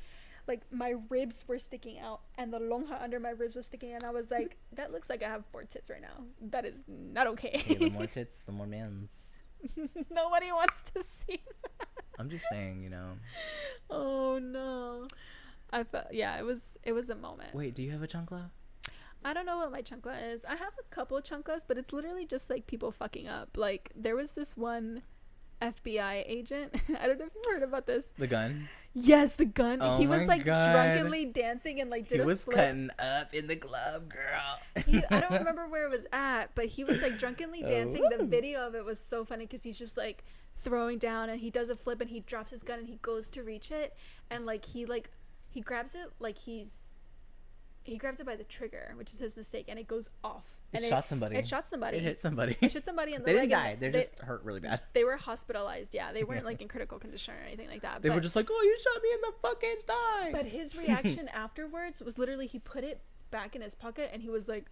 Like my ribs were sticking out, and the lonja under my ribs was sticking out, and I was like, that looks like I have 4 tits right now. That is not okay. Hey, the more tits, the more mans. Nobody wants to see that. I'm just saying, you know. Oh no. I felt, yeah, it was a moment. Wait, do you have a chancla? I don't know what my chancla is. I have a couple of chanclas, but it's literally just like people fucking up. Like there was this one FBI agent. I don't know if you've heard about this. The gun? Yes, the gun. Oh he was like God. drunkenly dancing and like did a flip. He was cutting up in the club, girl. I don't remember where it was at, but he was like drunkenly dancing. The video of it was so funny because he's just like throwing down, and he does a flip, and he drops his gun, and he goes to reach it, and he grabs it like he grabs it by the trigger, which is his mistake, and it goes off. And it shot somebody. It shot somebody. It hit somebody. It shot somebody in the leg. They didn't die. They just hurt really bad. They were hospitalized. Yeah, they weren't like in critical condition or anything like that. They were just like, "Oh, you shot me in the fucking thigh." But his reaction afterwards was literally he put it back in his pocket, and he was like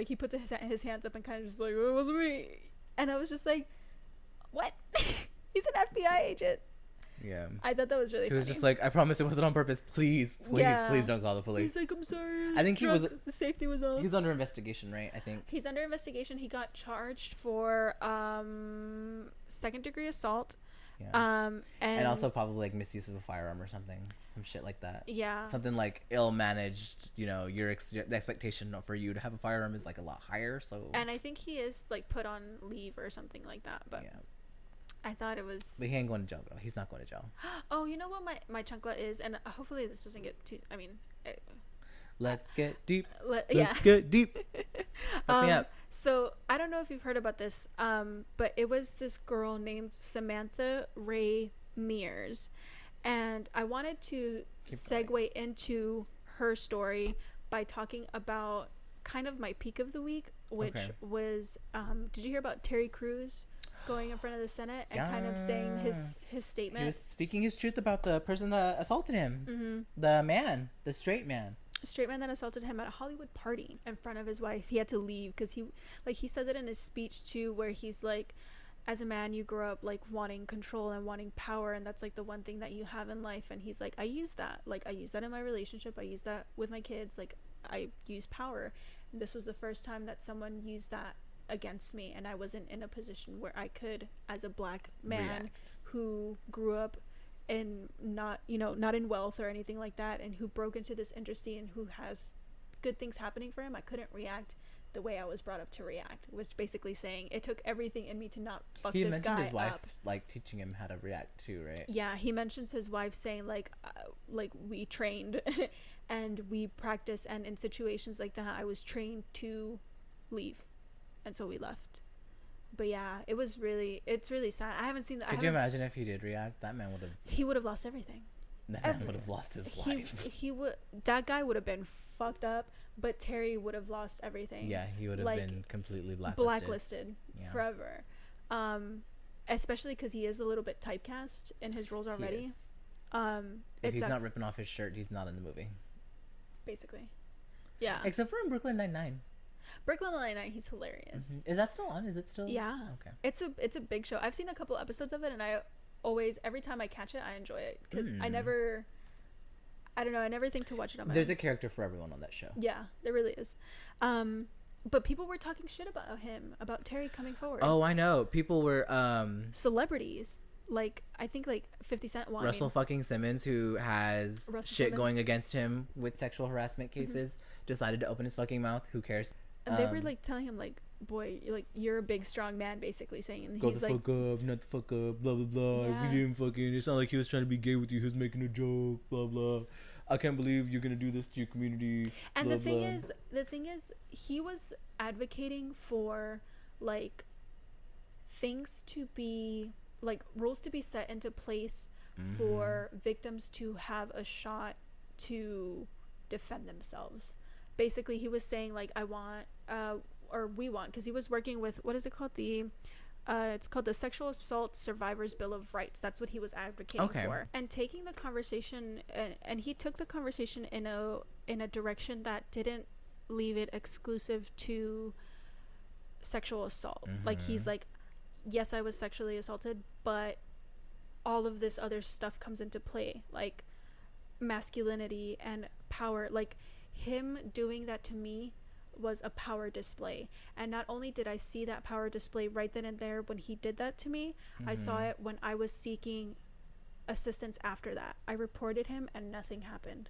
he put his hands up and kind of just like, "It wasn't me." And I was just like, "What?" He's an FBI agent. Yeah. I thought that was really funny. He was just like, I promise it wasn't on purpose. Please don't call the police. He's like, I'm sorry. I think he was. The safety was off. He's under investigation, right? I think. He's under investigation. He got charged for 2nd-degree assault. Yeah. And also probably like misuse of a firearm or something. Some shit like that. Yeah. Something like ill-managed, you know, the expectation for you to have a firearm is like a lot higher, so. And I think he is like put on leave or something like that, but. Yeah. I thought it was. But he ain't going to jail, though. He's not going to jail. Oh, you know what my chancla is, and hopefully this doesn't get too. I mean. Let's get deep. Yeah. Let's get deep. Fuck me up. So I don't know if you've heard about this, but it was this girl named Samantha Ray Mears, and I wanted to segue into her story by talking about kind of my peak of the week, which was. Did you hear about Terry Crews? Going in front of the Senate and kind of saying his statement. He was speaking his truth about the person that assaulted him. Mm-hmm. The straight man that assaulted him at a Hollywood party in front of his wife. He had to leave because he says it in his speech too, where he's like, as a man you grow up like wanting control and wanting power, and that's like the one thing that you have in life. And he's like, I use that in my relationship, I use that with my kids, like I use power. And this was the first time that someone used that against me, and I wasn't in a position where I could, as a black man who grew up in not in wealth or anything like that, and who broke into this industry and who has good things happening for him, I couldn't react the way I was brought up to react. It was basically saying it took everything in me to not fuck this guy up. He mentioned his wife like teaching him how to react too, right? Yeah, he mentions his wife saying like we trained and we practice, and in situations like that I was trained to leave. And so we left. But yeah, it's really sad. I haven't seen that. Could you imagine if he did react? He would have lost everything. That man would have lost his life. That guy would have been fucked up, but Terry would have lost everything. Yeah, he would have been completely blacklisted forever. Especially because he is a little bit typecast in his roles already. If he's not ripping off his shirt, he's not in the movie. Basically. Yeah. Except for in Brooklyn Nine-Nine. Brooklyn Nine-Nine, he's hilarious. Mm-hmm. Is that still on? Is it still? Yeah. Okay. It's a big show. I've seen a couple episodes of it, and always, every time I catch it, I enjoy it because I never think to watch it on my There's own. a character for everyone on that show. Yeah, there really is. But people were talking shit about him, about Terry coming forward. Oh, I know. People were celebrities. Like, I think like 50 Cent. Well, Russell fucking Simmons, who has Russell shit Simmons. going against him with sexual harassment cases, decided to open his fucking mouth. Who cares? And they were like telling him like, boy, like you're a big strong man, basically saying, and go he's the like, fuck up, not the fuck up, blah blah blah. Yeah. We didn't fucking. It's not like he was trying to be gay with you. He was making a joke, blah blah. I can't believe you're gonna do this to your community. and blah, the thing blah. is, he was advocating for like things to be like rules to be set into place for victims to have a shot to defend themselves. Basically, he was saying like, I want or we want, because he was working with, what is it called, it's called the Sexual Assault Survivors Bill of Rights. That's what he was advocating for, and taking the conversation, and he took the conversation in a direction that didn't leave it exclusive to sexual assault. Like, he's like, yes, I was sexually assaulted, but all of this other stuff comes into play, like masculinity and power. Like, him doing that to me was a power display, and not only did I see that power display right then and there when he did that to me, I saw it when I was seeking assistance after that. I reported him and nothing happened.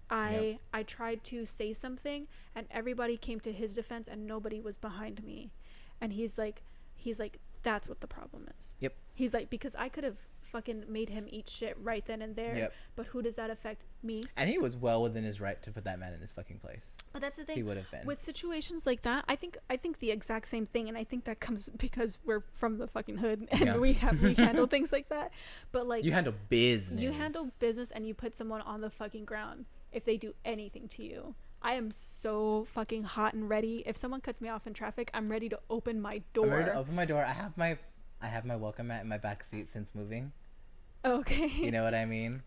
I tried to say something and everybody came to his defense and nobody was behind me. And he's like that's what the problem is. Yep. He's like, because I could have fucking made him eat shit right then and there, but who does that affect? Me. And he was well within his right to put that man in his fucking place. But that's the thing. He would have been. With situations like that, I think the exact same thing, and I think that comes because we're from the fucking hood and we handle things like that. But like, you handle business. You handle business and you put someone on the fucking ground if they do anything to you. I am so fucking hot and ready. If someone cuts me off in traffic, I'm ready to open my door. I'm ready to open my door. I have my welcome mat in my back seat since moving. Okay. You know what I mean?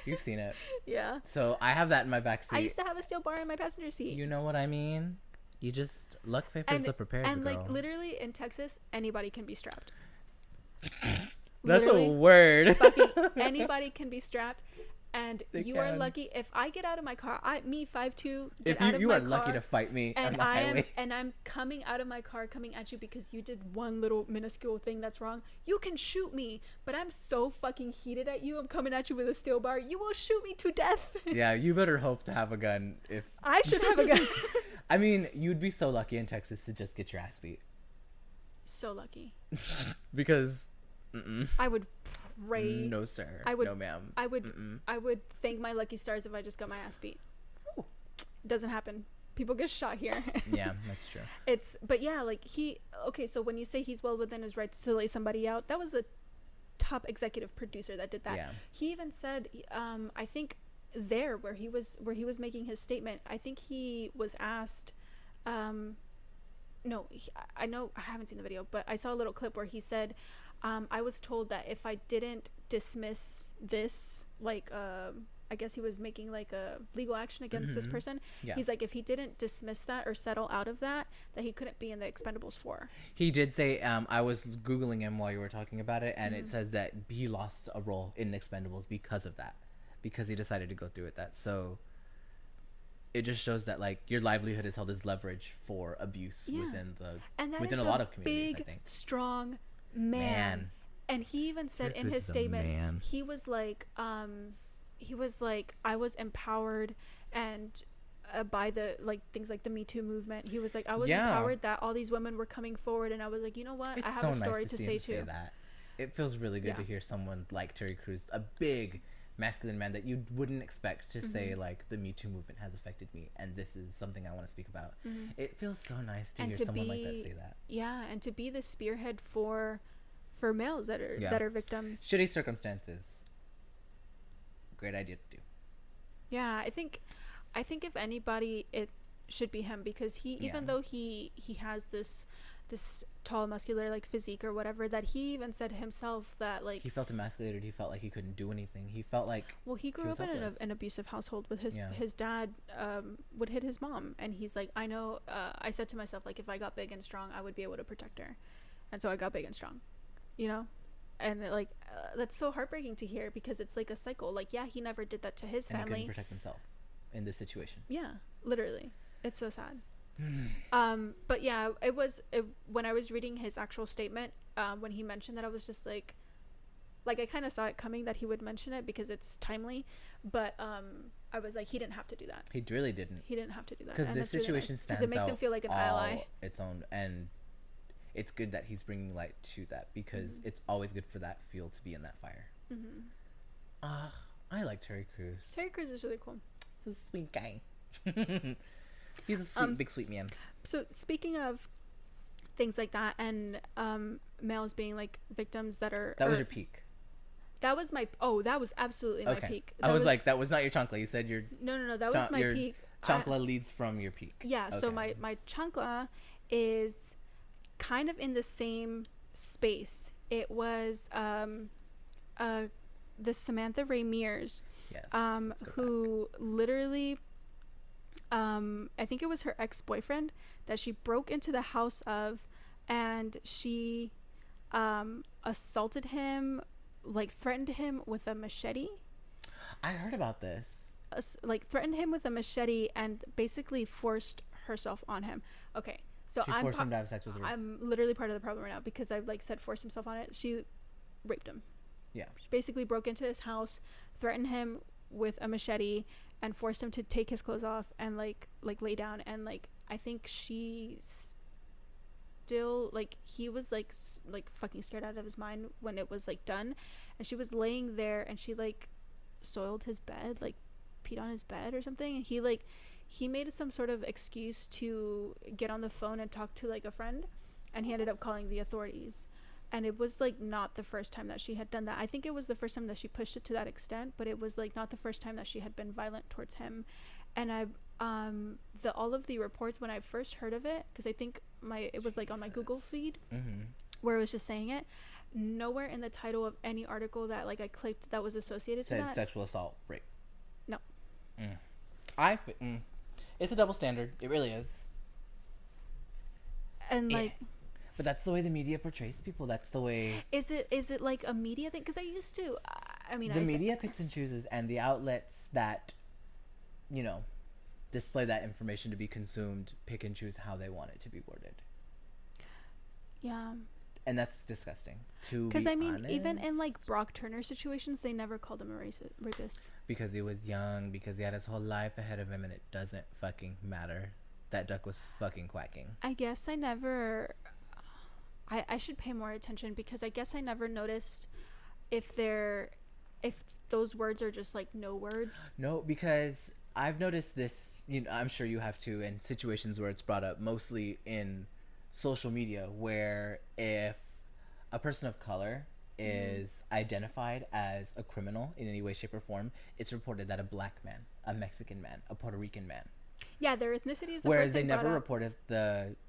You've seen it. Yeah. So I have that in my back seat. I used to have a steel bar in my passenger seat. You know what I mean? You just luck favors the prepared. And girl. like literally in Texas, anybody can be strapped. That's a word. Fucking anybody can be strapped. And They you can. are lucky if I get out of my car. 5'2", If out of you my are car, lucky to fight me on the highway. I'm coming out of my car, coming at you because you did one little minuscule thing that's wrong. You can shoot me, but I'm so fucking heated at you. I'm coming at you with a steel bar. You will shoot me to death. Yeah, you better hope to have a gun. If I should have a gun. I mean, you'd be so lucky in Texas to just get your ass beat. So lucky. Because I would pray. No, sir. I would, no, ma'am. I would thank my lucky stars if I just got my ass beat. Ooh. Doesn't happen. People get shot here. Yeah, that's true. But yeah, like so when you say he's well within his rights to lay somebody out, that was a top executive producer that did that. Yeah. He even said, I think where he was making his statement, I think he was asked, I know I haven't seen the video, but I saw a little clip where he said, I was told that if I didn't dismiss this, like, I guess he was making like a legal action against this person. Yeah. He's like, if he didn't dismiss that or settle out of that he couldn't be in the Expendables 4. He did say, I was Googling him while you were talking about it, and it says that he lost a role in Expendables because of that, because he decided to go through with that. So it just shows that like your livelihood is held as leverage for abuse within a lot of communities. Big, I think strong man. And he even said in his statement, he was like, I was empowered and by the like things like the Me Too movement. He was like, I was empowered that all these women were coming forward, and I was like, you know what, I have a story to say too. It feels really good to hear someone like Terry Crews, a big masculine man that you wouldn't expect to say like the Me Too movement has affected me and this is something I want to speak about. It feels so nice to hear someone like that say that. Yeah, and to be the spearhead for males that are victims. Shitty circumstances. Great idea to do. Yeah, I think if anybody, it should be him, because even though he has this tall muscular like physique or whatever, that he even said himself that like he felt emasculated, he felt like he couldn't do anything, he felt like he grew up in an abusive household with his dad would hit his mom, and he's like, I know, I said to myself, like, if I got big and strong I would be able to protect her, and so I got big and strong, you know. like that's so heartbreaking to hear, because it's like a cycle. Like, yeah, he never did that to his family. And he couldn't protect himself in this situation. Yeah, literally. It's so sad. But yeah, when I was reading his actual statement, when he mentioned that, I was just like I kind of saw it coming that he would mention it because it's timely, but I was like, he didn't have to do that. He really didn't. He didn't have to do that. Because this situation stands out. Because it makes him feel like an ally. Its own, and it's good that he's bringing light to that, because it's always good for that fuel to be in that fire. I like Terry Crews. Terry Crews is really cool. He's a sweet guy. He's a sweet, big sweet man. So speaking of things like that, and males being like victims that are... That was your peak. That was my... Oh, that was absolutely my peak. I was like, that was not your chancla. You said your... No. That was my peak. Chancla leads from your peak. Yeah, okay. So my chancla is kind of in the same space. It was the Samantha Ray Mears, yes, who literally... I think it was her ex-boyfriend that she broke into the house of, and she assaulted him, like threatened him with a machete. I heard about this. Like threatened him with a machete and basically forced herself on him. Okay, so she forced him to have sex with her. I'm literally part of the problem right now, because I've like said forced himself on it. She raped him. Yeah. She basically broke into his house, threatened him with a machete, and forced him to take his clothes off and like lay down. And like I think she still, like, he was like fucking scared out of his mind when it was like done, and she was laying there and she like soiled his bed, like peed on his bed or something, and he made some sort of excuse to get on the phone and talk to like a friend, and he ended up calling the authorities. And it was like not the first time that she had done that. I think it was the first time that she pushed it to that extent, but it was like not the first time that she had been violent towards him. And all of the reports when I first heard of it, because I think it was like on my Google feed, where it was just saying it. Nowhere in the title of any article that like I clicked that was associated to that said sexual assault, rape. No. It's a double standard. It really is. And like. But that's the way the media portrays people. That's the way... Is it like a media thing? Because I used to... The media picks and chooses, and the outlets that, display that information to be consumed pick and choose how they want it to be worded. Yeah. And that's disgusting. Because, I mean, even in, like, Brock Turner situations, they never called him a rapist. Because he was young, because he had his whole life ahead of him, and it doesn't fucking matter. That duck was fucking quacking. I guess I never... I should pay more attention, because I guess I never noticed if those words are just like no words. No, because I've noticed this, I'm sure you have too, in situations where it's brought up, mostly in social media, where if a person of color is identified as a criminal in any way, shape, or form, it's reported that a black man, a Mexican man, a Puerto Rican man. Yeah, their ethnicity is the whereas first they thing never report if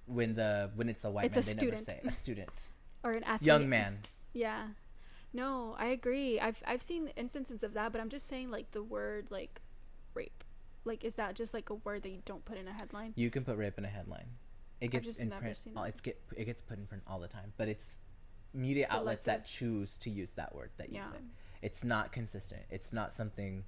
when it's a white man, they never say a student or an athlete, young man. Yeah, no, I agree. I've seen instances of that, but I'm just saying, like, the word like rape, like, is that just like a word that you don't put in a headline? You can put rape in a headline. It gets in print. It gets put in print all the time, but it's media outlets that choose to use that word that use it. It's not consistent. It's not something.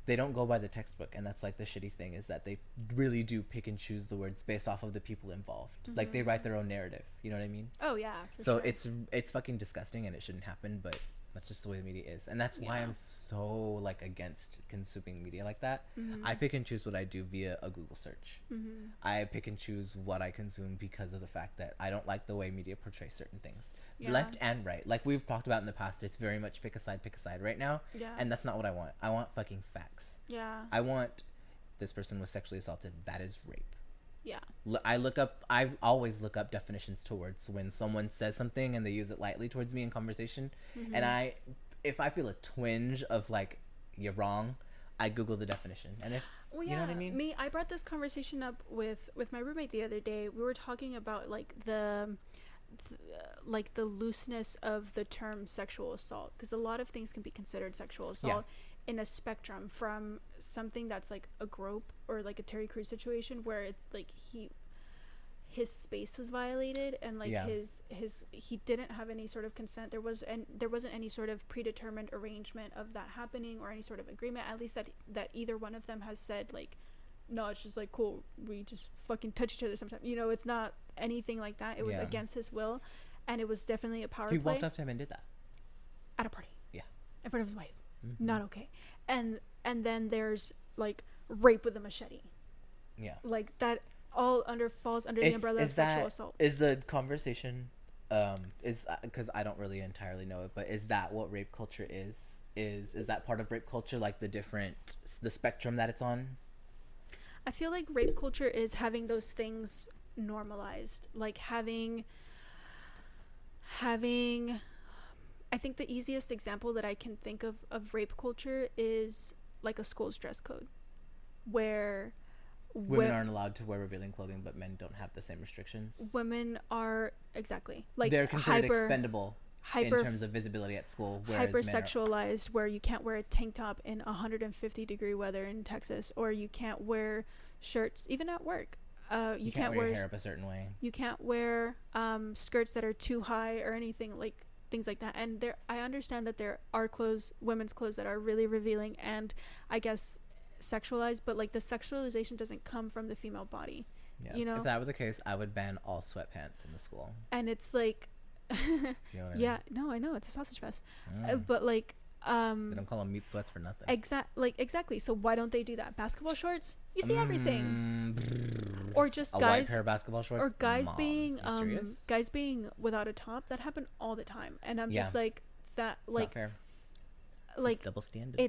They don't go by the textbook, and that's like the shitty thing, is that they really do pick and choose the words based off of the people involved. Like, they write their own narrative. You know what I mean? Oh yeah. So sure. It's fucking disgusting, and it shouldn't happen, but that's just the way the media is, and that's why I'm so like against consuming media like that. I pick and choose what I do via a Google search. I pick and choose what I consume because of the fact that I don't like the way media portrays certain things, left and right. Like we've talked about in the past, it's very much pick a side right now, and that's not what I want. I want fucking facts. I want, this person was sexually assaulted, that is rape. I always look up definitions to words when someone says something and they use it lightly towards me in conversation, and if I feel a twinge of like, you're wrong, I Google the definition. And if you know what I mean? I brought this conversation up with my roommate the other day. We were talking about like the looseness of the term sexual assault, because a lot of things can be considered sexual assault in a spectrum, from something that's like a grope or like a Terry Crews situation where it's like his space was violated, and like his he didn't have any sort of consent. There wasn't any sort of predetermined arrangement of that happening, or any sort of agreement, at least that either one of them has said, like, no, it's just like, cool, we just fucking touch each other sometimes, you know. It's not anything like that. It was against his will, and it was definitely a power play. He walked up to him and did that at a party, in front of his wife. Not okay. And then there's like rape with a machete, like that all falls under the umbrella of sexual assault. Is the conversation is because I don't really entirely know it, but is that what rape culture is that part of rape culture, like the spectrum that it's on? I feel like rape culture is having those things normalized, like having I think the easiest example that I can think of rape culture is like a school's dress code, where women aren't allowed to wear revealing clothing, but men don't have the same restrictions. Women are, exactly, like they're considered expendable in terms of visibility at school, whereas hypersexualized, where you can't wear a tank top in 150-degree weather in Texas, or you can't wear shirts even at work. You can't wear your hair up a certain way. You can't wear skirts that are too high or anything, like things like that. And I understand that there are women's clothes that are really revealing and I guess sexualized, but like the sexualization doesn't come from the female body. Yeah. You know, if that was the case, I would ban all sweatpants in the school. And it's like, you know what I mean? No, I know, it's a sausage fest. But like, they don't call them meat sweats for nothing. Exactly. So why don't they do that? Basketball shorts, you see everything. Or just guys, white pair of basketball shorts, or guys being without a top. That happened all the time, and I'm just like that. Like, not fair. Like double standard.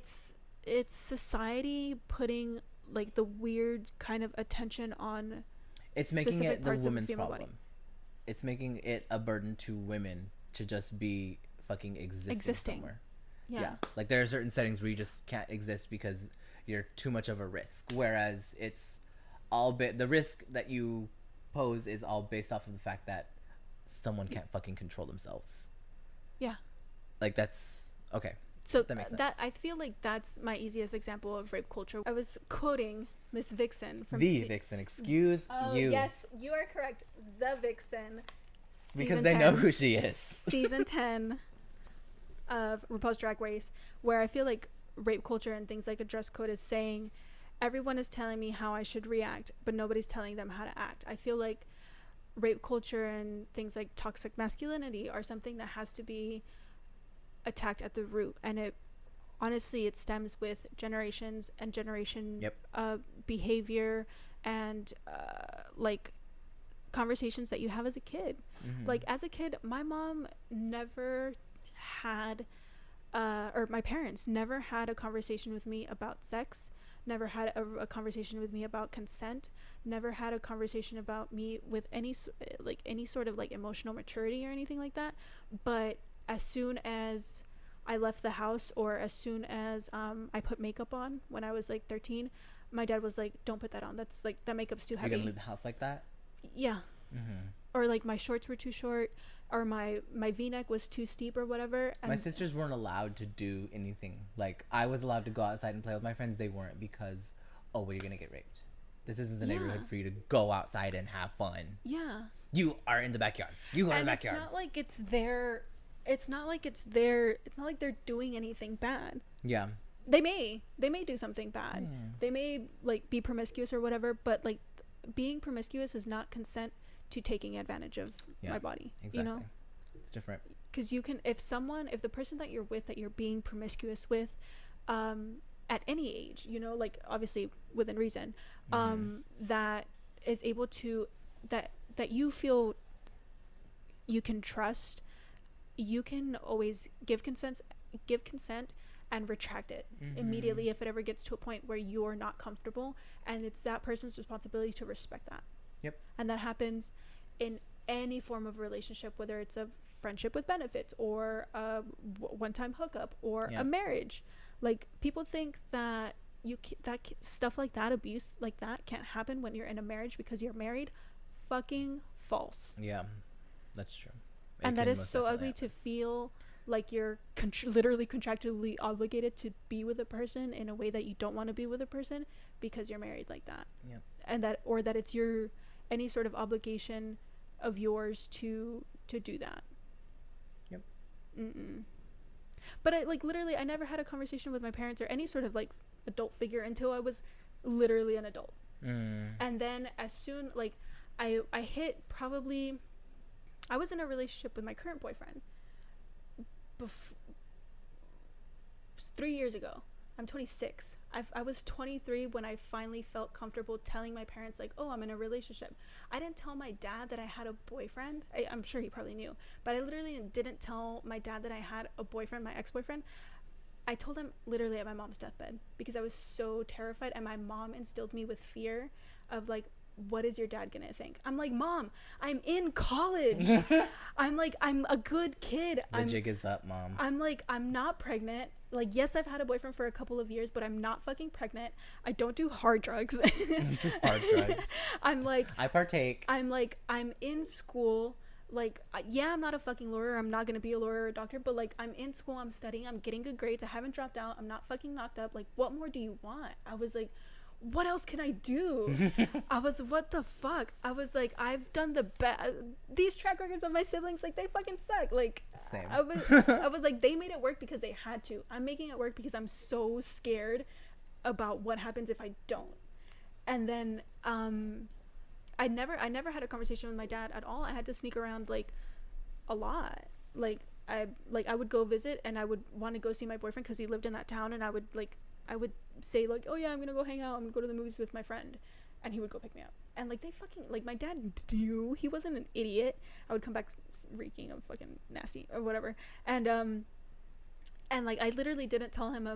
It's society putting like the weird kind of attention on. It's making it the woman's problem. Body. It's making it a burden to women to just be fucking existing. Somewhere. Yeah. Like there are certain settings where you just can't exist because you're too much of a risk. Whereas it's the risk that you pose is all based off of the fact that someone can't fucking control themselves. Yeah. Like that's okay. So that makes sense. I feel like that's my easiest example of rape culture. I was quoting Miss Vixen from Vixen. Excuse you. Yes, you are correct. The Vixen. Because they know who she is. Season 10 of RuPaul's Drag Race, where I feel like rape culture and things like a dress code is saying everyone is telling me how I should react, but nobody's telling them how to act. I feel like rape culture and things like toxic masculinity are something that has to be attacked at the root, and it stems with generations and generation behavior and like conversations that you have as a kid. Like as a kid, my mom never had or my parents never had a conversation with me about sex, never had a conversation with me about consent, never had a conversation about me with any sort of like emotional maturity or anything like that. But as soon as I left the house, or as soon as I put makeup on when I was like 13, my dad was like, don't put that on, that's like, that makeup's too heavy. You're gonna leave the house like that? Yeah. Or like my shorts were too short, or my v-neck was too steep or whatever. And my sisters weren't allowed to do anything. Like I was allowed to go outside and play with my friends. They weren't, because well, you're gonna get raped. This isn't the neighborhood for you to go outside and have fun. Yeah, you are in the backyard. You go in the backyard. It's not like it's their it's not like they're doing anything bad. Yeah, they may do something bad. They may like be promiscuous or whatever, but like being promiscuous is not consent to taking advantage of my body. Exactly. You know, it's different. Because you can, if the person that you're with, that you're being promiscuous with, at any age, you know, like obviously within reason, that is able to, that you feel you can trust, you can always give consent and retract it immediately if it ever gets to a point where you're not comfortable, and it's that person's responsibility to respect that. Yep. And that happens in any form of relationship, whether it's a friendship with benefits or a one-time hookup or a marriage. Like people think that stuff like that, abuse like that, can't happen when you're in a marriage because you're married. Fucking false. Yeah, that's true. And that is so ugly to feel like you're literally contractually obligated to be with a person in a way that you don't want to be with a person because you're married like that. Yeah. And that, or that it's your any sort of obligation of yours to do that. Yep. But I like literally I never had a conversation with my parents or any sort of like adult figure until I was literally an adult. And then as soon like I hit probably I was in a relationship with my current boyfriend 3 years ago. I'm 26. I was 23 when I finally felt comfortable telling my parents like, oh, I'm in a relationship. I didn't tell my dad that I had a boyfriend. I'm sure he probably knew, but I literally didn't tell my dad that I had a boyfriend, my ex-boyfriend. I told him literally at my mom's deathbed because I was so terrified, and my mom instilled me with fear of like, what is your dad gonna think? I'm like, Mom, I'm in college. I'm a good kid. The jig is up, Mom. I'm like, I'm not pregnant. Like, yes, I've had a boyfriend for a couple of years, but I'm not fucking pregnant. I don't do hard drugs. I'm like, I partake. I'm like, I'm in school. Like, yeah, I'm not a fucking lawyer. I'm not gonna be a lawyer or a doctor, but like, I'm in school. I'm studying. I'm getting good grades. I haven't dropped out. I'm not fucking knocked up. Like, what more do you want? I was like, what else can I do? I was, what the fuck? I was like, I've done the best. These track records of my siblings, like, they fucking suck. Like, same. I was like, they made it work because they had to. I'm making it work because I'm so scared about what happens if I don't. And then I never had a conversation with my dad at all. I had to sneak around like a lot. I would go visit, and I would want to go see my boyfriend because he lived in that town, and I would say like, oh yeah, I'm gonna go hang out, I'm gonna go to the movies with my friend, and he would go pick me up. And like, they fucking, like, my dad knew. He wasn't an idiot. I would come back reeking of fucking nasty or whatever. And like, I literally didn't tell him.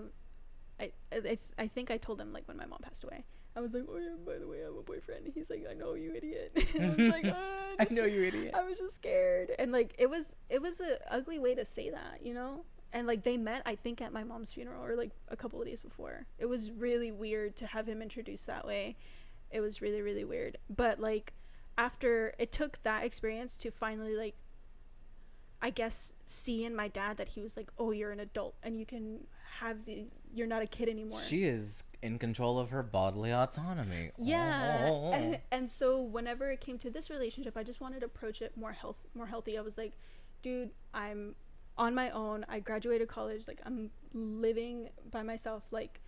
I think I told him like when my mom passed away. I was like, oh yeah, by the way, I have a boyfriend. He's like, I know, you idiot. And I was like, I know, you idiot. I was just scared. And like, it was an ugly way to say that, you know. And like, they met, I think, at my mom's funeral or like a couple of days before. It was really weird to have him introduced that way. It was really, really weird. But like, after it took that experience to finally like, I guess, see in my dad that he was like, oh, you're an adult and you can have you're not a kid anymore. She is in control of her bodily autonomy. Yeah. And so whenever it came to this relationship, I just wanted to approach it more healthy. I was like, dude, I'm on my own. I graduated college. Like, I'm living by myself. Like,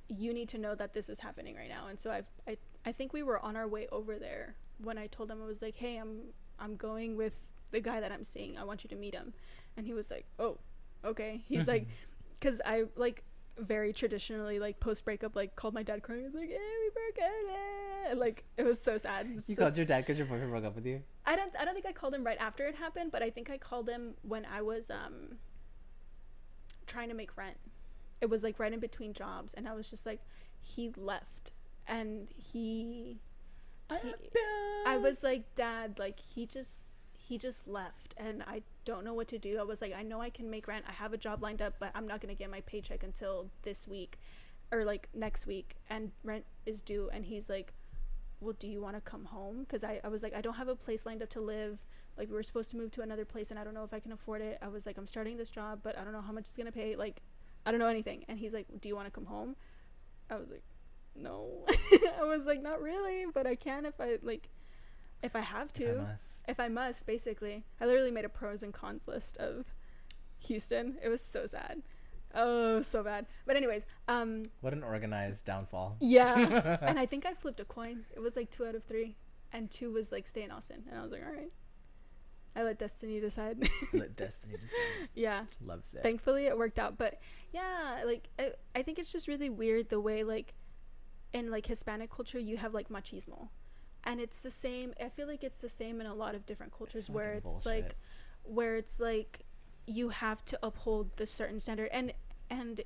you need to know that this is happening right now. And so I think we were on our way over there when I told him. I was like, hey, I'm going with the guy that I'm seeing. I want you to meet him. And he was like, oh, okay. He's like, because I like very traditionally, like, post breakup, like, called my dad crying. I was like, hey, we broke up. And, like, it was so sad. You called your dad because your boyfriend broke up with you? I don't think I called him right after it happened, but I think I called him when I was trying to make rent. It was like right in between jobs, and I was just like, he left, and I was like, Dad, like, he just left, and I don't know what to do. I was like, I know I can make rent. I have a job lined up, but I'm not gonna get my paycheck until this week or like next week, and rent is due. And he's like, well, do you want to come home? Because I was like, I don't have a place lined up to live. Like, we were supposed to move to another place, and I don't know if I can afford it. I was like, I'm starting this job, but I don't know how much it's gonna pay. Like, I don't know anything. And he's like, do you want to come home? I was like, no. I was like, not really, but I can if I have to. If I must, basically. I literally made a pros and cons list of Houston. It was so sad. Oh, so bad. But anyways, what an organized downfall. Yeah. And I think I flipped a coin. It was like 2 out of 3, and 2 was like stay in Austin. And I was like, all right. I let destiny decide. Yeah. Loves it. Thankfully it worked out. But yeah, like, I think it's just really weird the way, like, in like Hispanic culture you have like machismo. And it's the same, I feel like it's the same in a lot of different cultures where it's like you have to uphold this certain standard, and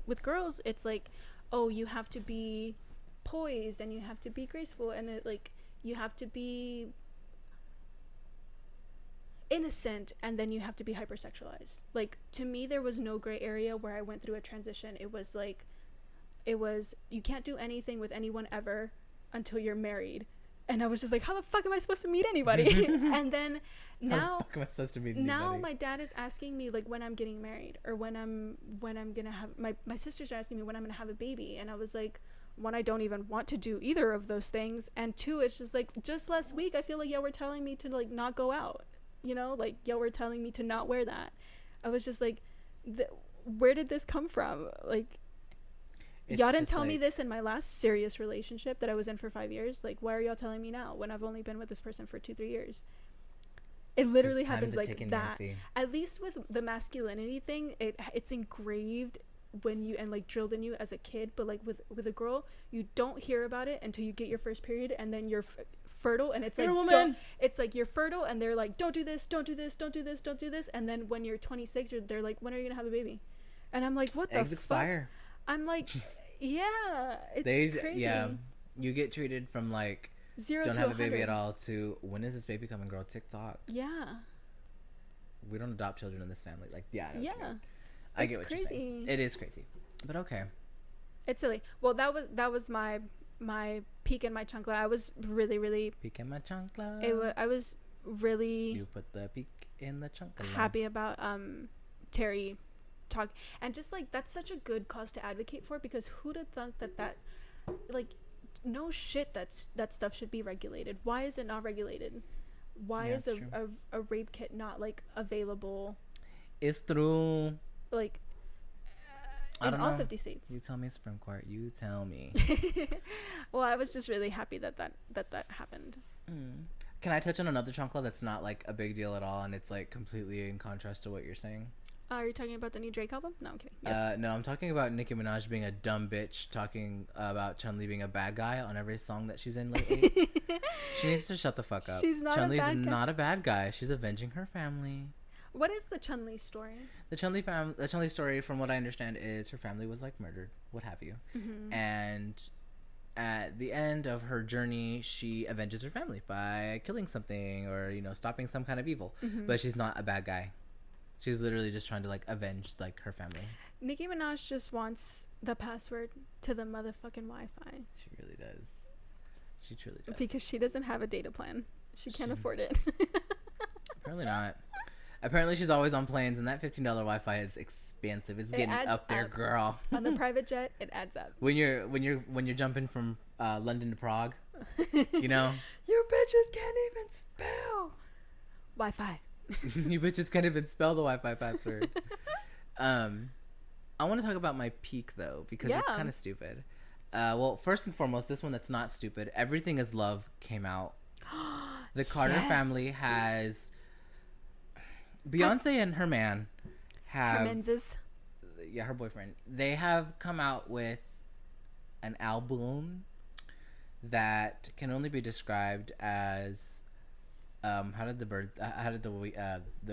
with girls it's like, oh, you have to be poised and you have to be graceful, and it like you have to be innocent, and then you have to be hypersexualized. Like, to me there was no gray area where I went through a transition. It was you can't do anything with anyone ever until you're married. And I was just like, how the fuck am I supposed to meet anybody? And then now, how the fuck am I supposed to meet anybody? Now my dad is asking me like when I'm getting married, or when I'm gonna have my sisters are asking me when I'm gonna have a baby. And I was like, one, I don't even want to do either of those things, and two, it's just like, just last week I feel like y'all were telling me to like not go out, you know, like y'all were telling me to not wear that. I was just like, where did this come from? Like, y'all didn't tell me this in my last serious relationship that I was in for 5 years. Like, why are y'all telling me now when I've only been with this person for 2-3 years? It literally happens like that. Nancy. At least with the masculinity thing, it's engraved when you, and like drilled in you as a kid. But like with a girl, you don't hear about it until you get your first period, and then you're fertile, and it's like, it's like you're fertile, and they're like, don't do this, don't do this, don't do this, don't do this. And then when you're 26, they're like, when are you gonna have a baby? And I'm like, what the fuck? Eggs expire. I'm like, yeah, it's crazy. Yeah, you get treated from like 0 don't to have 100. a baby at all to when is this baby coming, girl? TikTok. Yeah. We don't adopt children in this family. Like, yeah. I get what crazy. You're saying. It is crazy, but okay. It's silly. Well, that was my peak in my chancla. I was really peak in my chancla. I was really. You put the peak in the chancla. Happy about Terry talk, and just like that's such a good cause to advocate for, because who'd have thought that like no shit that stuff should be regulated. Why is it not regulated? Why is a rape kit not like available? It's through like in all 50 states. You tell me, Supreme Court. You tell me. Well, I was just really happy that happened. Can I touch on another chancla that's not like a big deal at all, and it's like completely in contrast to what you're saying? Are you talking about the new Drake album? No, I'm kidding. Yes. No, I'm talking about Nicki Minaj being a dumb bitch, talking about Chun-Li being a bad guy on every song that she's in lately. She needs to shut the fuck up. She's not Chun-Li's a bad guy. Not a bad guy. She's avenging her family. What is the Chun-Li story? The Chun-Li story, from what I understand, is her family was like murdered, what have you. Mm-hmm. And at the end of her journey, she avenges her family by killing something or, you know, stopping some kind of evil. Mm-hmm. But she's not a bad guy. She's literally just trying to like avenge like her family. Nicki Minaj just wants the password to the motherfucking Wi-Fi. She really does. She truly does. Because she doesn't have a data plan. She can't afford it. Apparently not. Apparently she's always on planes, and that $15 Wi-Fi is expensive. It's getting up there, girl. On the private jet, it adds up. When you're jumping from London to Prague, you know. You bitches can't even spell Wi-Fi. You bitches can't even spell the Wi-Fi password. I want to talk about my peak though, because it's kind of stupid. Well, first and foremost, this one that's not stupid. Everything Is Love came out. The Carter family has Beyonce and her man have her boyfriend. They have come out with an album that can only be described as how did the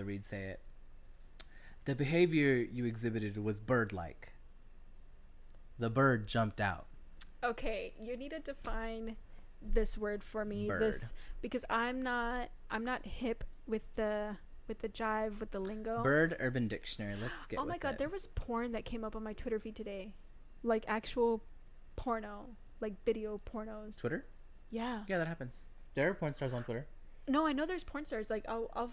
read say it? The behavior you exhibited was bird-like. The bird jumped out. Okay, you need to define this word for me. Bird. Because I'm not hip with the jive, with the lingo. Bird Urban Dictionary. Let's get. Oh my god, there was porn that came up on my Twitter feed today, like actual porno, like video pornos. Twitter? Yeah. Yeah, that happens. There are porn stars on Twitter. No, I know there's porn stars. Like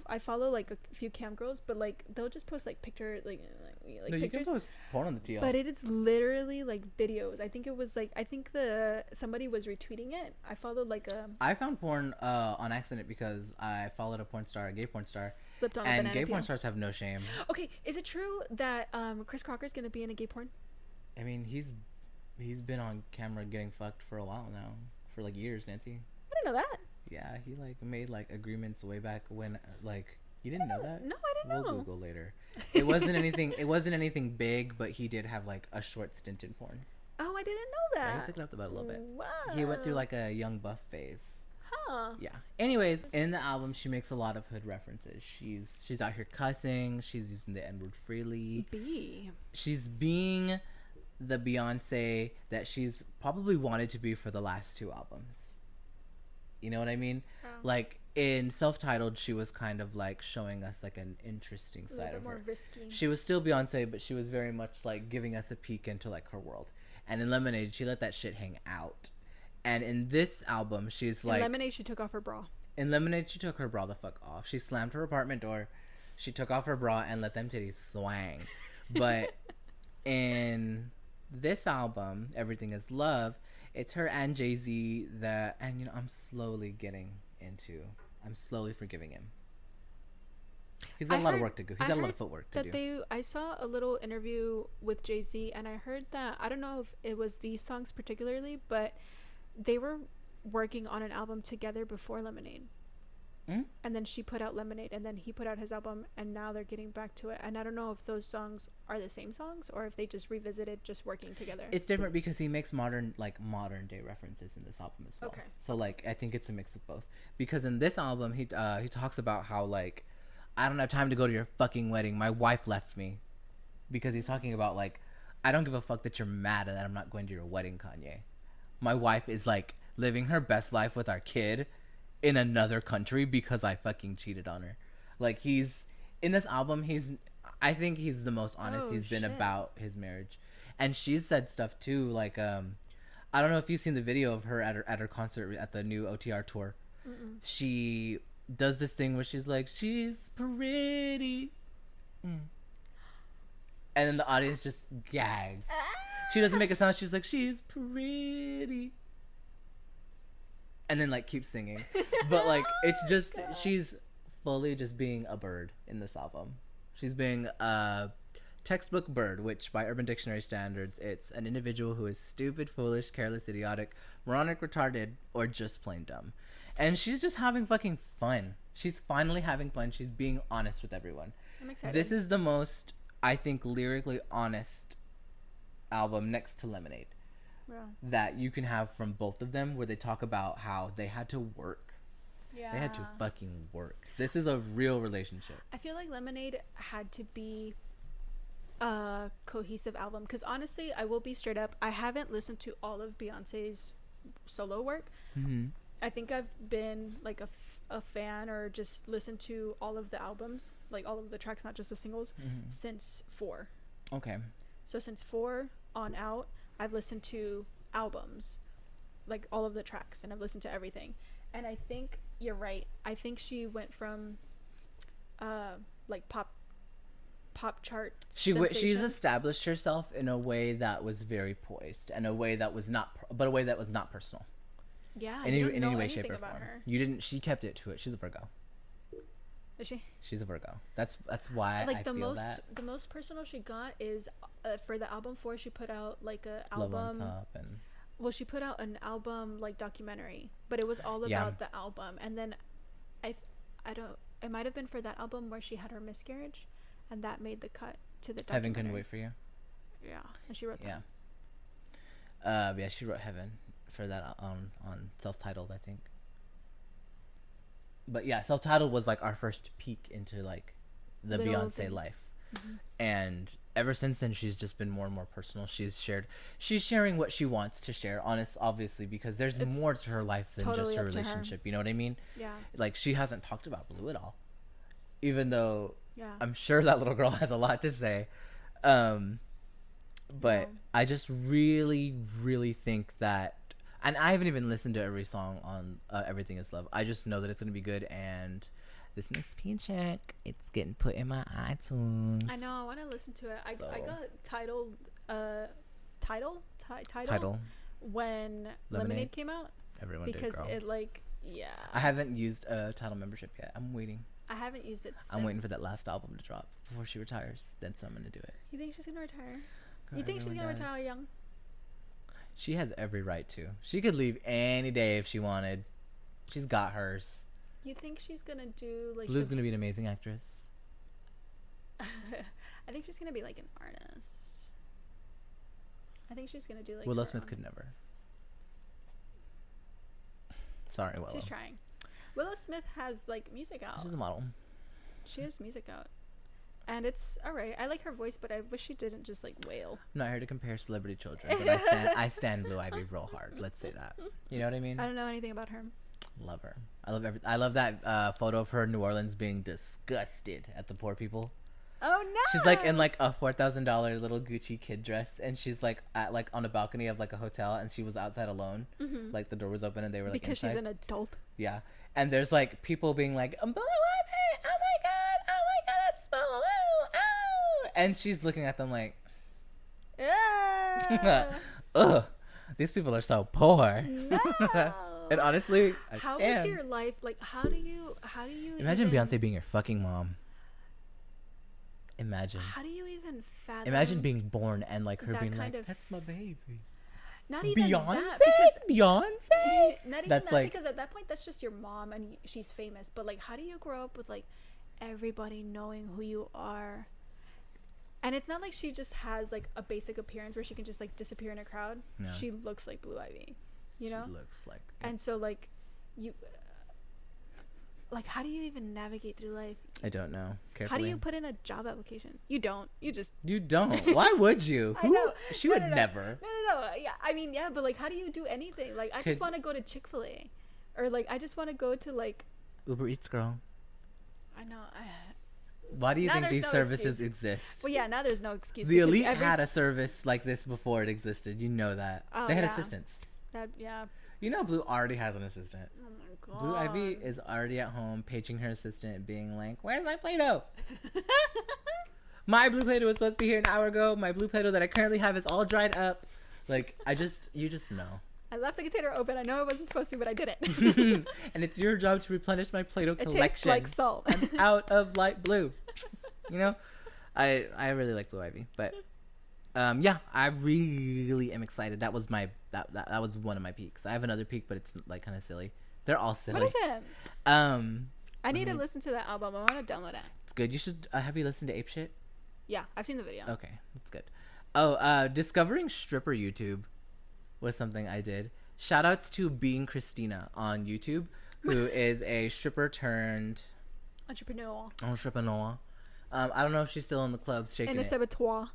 I follow like a few cam girls, but like they'll just post like picture like no, pictures. You can post porn on the TL. But it is literally like videos. I think somebody was retweeting it. I followed like a. I found porn on accident because I followed a porn star, a gay porn star. Slipped on a and gay porn stars have no shame. Okay, is it true that Chris Crocker's gonna be in a gay porn? I mean, he's been on camera getting fucked for a while now, for like years, Nancy. I didn't know that. Yeah, he like made like agreements way back when like you didn't know that? No, I didn't know. We'll Google later. It wasn't anything big, but he did have like a short stint in porn. Oh, I didn't know that. Yeah, he took it up the butt a little bit. Wow. He went through like a young buff phase. Huh. Yeah. Anyways, in the album she makes a lot of hood references. She's out here cussing, she's using the N-word freely. She's being the Beyonce that she's probably wanted to be for the last 2 albums. You know what I mean? Like in Self-Titled, she was kind of like showing us like an interesting side of her. Risky. She was still Beyonce, but she was very much like giving us a peek into like her world. And in Lemonade, she let that shit hang out. And in this album, she's like... In Lemonade, she took off her bra. In Lemonade, she took her bra the fuck off. She slammed her apartment door. She took off her bra and let them titties swang. But in this album, Everything Is Love, It's her and Jay-Z that, and I'm slowly forgiving him. He's got a lot of work to do. He's got a lot of footwork to do. I saw a little interview with Jay-Z, and I heard that, I don't know if it was these songs particularly, but they were working on an album together before Lemonade. And then she put out Lemonade, and then he put out his album, and now they're getting back to it. And I don't know if those songs are the same songs or if they just revisited just working together. It's different because he makes modern day references in this album as well. Okay. So like I think it's a mix of both. Because in this album he talks about how like I don't have time to go to your fucking wedding. My wife left me. Because he's talking about like I don't give a fuck that you're mad that I'm not going to your wedding, Kanye. My wife is like living her best life with our kid in another country because I fucking cheated on her. Like he's in this album, I think he's the most honest he's been about his marriage. And she's said stuff too, like I don't know if you've seen the video of her at her concert at the new OTR tour. She does this thing where she's like, she's pretty, and then the audience just gags. She doesn't make a sound. She's like, she's pretty, and then like keeps singing. But like it's just she's fully just being a bird in this album. She's being a textbook bird, which by Urban Dictionary standards, it's an individual who is stupid, foolish, careless, idiotic, moronic, retarded, or just plain dumb. And she's just having fucking fun. She's finally having fun. She's being honest with everyone. I'm excited. This is the most, I think, lyrically honest album next to Lemonade. That you can have from both of them, where they talk about how they had to work. Yeah. They had to fucking work. This is a real relationship. I feel like Lemonade had to be a cohesive album, because honestly, I will be straight up, I haven't listened to all of Beyonce's solo work. I think I've been like a fan, or just listened to all of the albums, like all of the tracks, not just the singles, since 4. Okay. So since 4 on out, I've listened to albums, like all of the tracks, and I've listened to everything. And I think you're right. I think she went from like pop chart she's established herself in a way that was very poised, and a way that was not personal. Yeah, in any way, shape, or form. She kept it to it. She's a Virgo. Is she? She's a Virgo. That's why like I the feel most that. The most personal she got is for the album 4. She put out like a Love album. on Top and. Well, she put out an album like documentary, but it was all about the album. And then I don't. It might have been for that album where she had her miscarriage, and that made the cut to the documentary. Heaven Couldn't Wait for You. Yeah, and she wrote that. Yeah, she wrote Heaven for that on Self-Titled, I think. But yeah, Self-Titled was like our first peek into like the Beyonce life. And ever since then, she's just been more and more personal. She's sharing what she wants to share, obviously, because there's more to her life than just her relationship. You know what I mean? Yeah. Like, she hasn't talked about Blue at all, even though I'm sure that little girl has a lot to say. But I just really, really think that, and I haven't even listened to every song on Everything Is Love. I just know that it's gonna be good, and this next paycheck, it's getting put in my iTunes. I know. I want to listen to it. I got title when Lemonade came out. Everyone because did, girl. It like I haven't used a Tidal membership yet. I'm waiting. I haven't used it since. I'm waiting for that last album to drop before she retires. Then I'm gonna do it. You think she's gonna retire? You think she's gonna retire young? She has every right to. She could leave any day if she wanted. She's got hers. You think she's gonna do like? Blue's gonna be an amazing actress. I think she's gonna be like an artist. I think she's gonna do like. Willow Smith could never. Sorry, Willow. She's trying. Willow Smith has like music out. She's a model. She has music out, and it's alright. I like her voice, but I wish she didn't just like wail. I'm not here to compare celebrity children, but I stand Blue Ivy real hard. Let's say that. You know what I mean? I don't know anything about her. Love her. I love that photo of her in New Orleans being disgusted at the poor people. Oh no! She's like in like a $4,000 little Gucci kid dress, and she's like on a balcony of like a hotel, and she was outside alone. Like the door was open, and they were like because inside. She's an adult. Yeah, and there's like people being like, Blue Ivy, oh my god, that's Blue, oh, and she's looking at them like, ugh. These people are so poor. No. And honestly, how would your life like? How do you imagine Beyonce being your fucking mom? Imagine. How do you even fathom? Imagine being born and like her being like, of, "That's my baby." Not even Beyonce. that, because Beyonce. Not even that's that, like, because at that point that's just your mom and she's famous. But like, how do you grow up with like everybody knowing who you are? And it's not like she just has like a basic appearance where she can just like disappear in a crowd. No. She looks like Blue Ivy, you know. She looks like. And so like, you. Like, how do you even navigate through life? I don't know. Carefully. How do you put in a job application? You don't. You just. You don't. Why would you? I know. She would never. No. Yeah, I mean, yeah, but like, how do you do anything? Like, I just want to go to Chick-fil-A, or like, I just want to go to like. Uber Eats, girl. I know. Why do you think these services exist? Well, yeah, now there's no excuse. The elite had a service like this before it existed. You know that. Oh, they had assistants. Yeah. You know, Blue already has an assistant. Oh my god. Blue Ivy is already at home paging her assistant, being like, "Where's my Play-Doh? My blue Play-Doh was supposed to be here an hour ago. My blue Play-Doh that I currently have is all dried up." Like, you just know. I left the container open. I know I wasn't supposed to, but I did it. And it's your job to replenish my Play-Doh collection. It tastes like salt. I'm out of light blue. You know, I really like Blue Ivy, but yeah, I really am excited. That was that was one of my peaks. I have another peak, but it's like kind of silly. They're all silly. What is it? I need to listen to that album. I want to download it. It's good. You should. Have you listened to Ape Shit? Yeah, I've seen the video. Okay, that's good. Oh, discovering stripper YouTube was something I did. Shout outs to Being Christina on YouTube, who is a stripper turned entrepreneur. I don't know if she's still in the clubs shaking in a saboteur.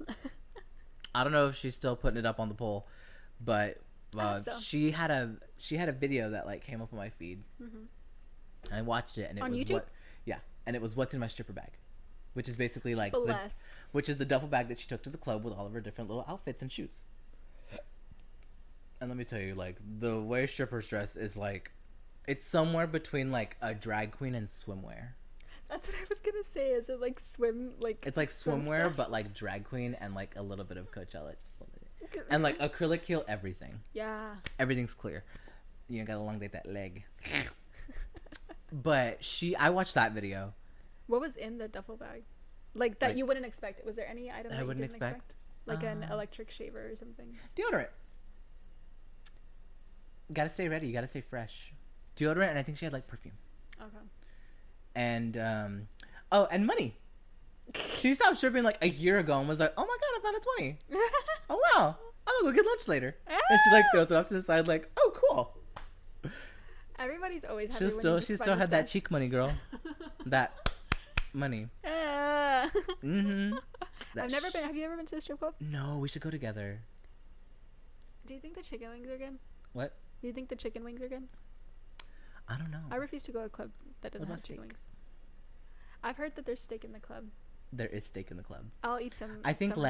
I don't know if she's still putting it up on the pole, but so. she had a video that like came up on my feed, and I watched it, and it on was YouTube? And it was what's in my stripper bag, which is basically like which is the duffel bag that she took to the club with all of her different little outfits and shoes. And let me tell you, like, the way strippers dress is like, it's somewhere between like a drag queen and swimwear. That's what I was gonna say. Is it like it's like swimwear, but like drag queen and like a little bit of Coachella, and like acrylic heel everything. Yeah. Everything's clear. You know, gotta elongate that leg. But I watched that video. What was in the duffel bag? Like that you wouldn't expect. Was there any item that I wouldn't expect? Like an electric shaver or something? Deodorant. You gotta stay ready. You gotta stay fresh. Deodorant, and I think she had like perfume. Okay. And and money. She stopped stripping like a year ago and was like, "Oh my god, I found a 20. Oh wow, I'm gonna go get lunch later." And she like throws it off to the side like, "Oh cool." Everybody's always happy she still had that cheek money, girl. That money. Mm-hmm. I've never been. Have you ever been to a strip club? No, we should go together. Do you think the chicken wings are good? What? Do you think the chicken wings are good? I don't know. I refuse to go to a club that doesn't have chicken wings. I've heard that there's steak in the club. There is steak in the club. I'll eat some. I think the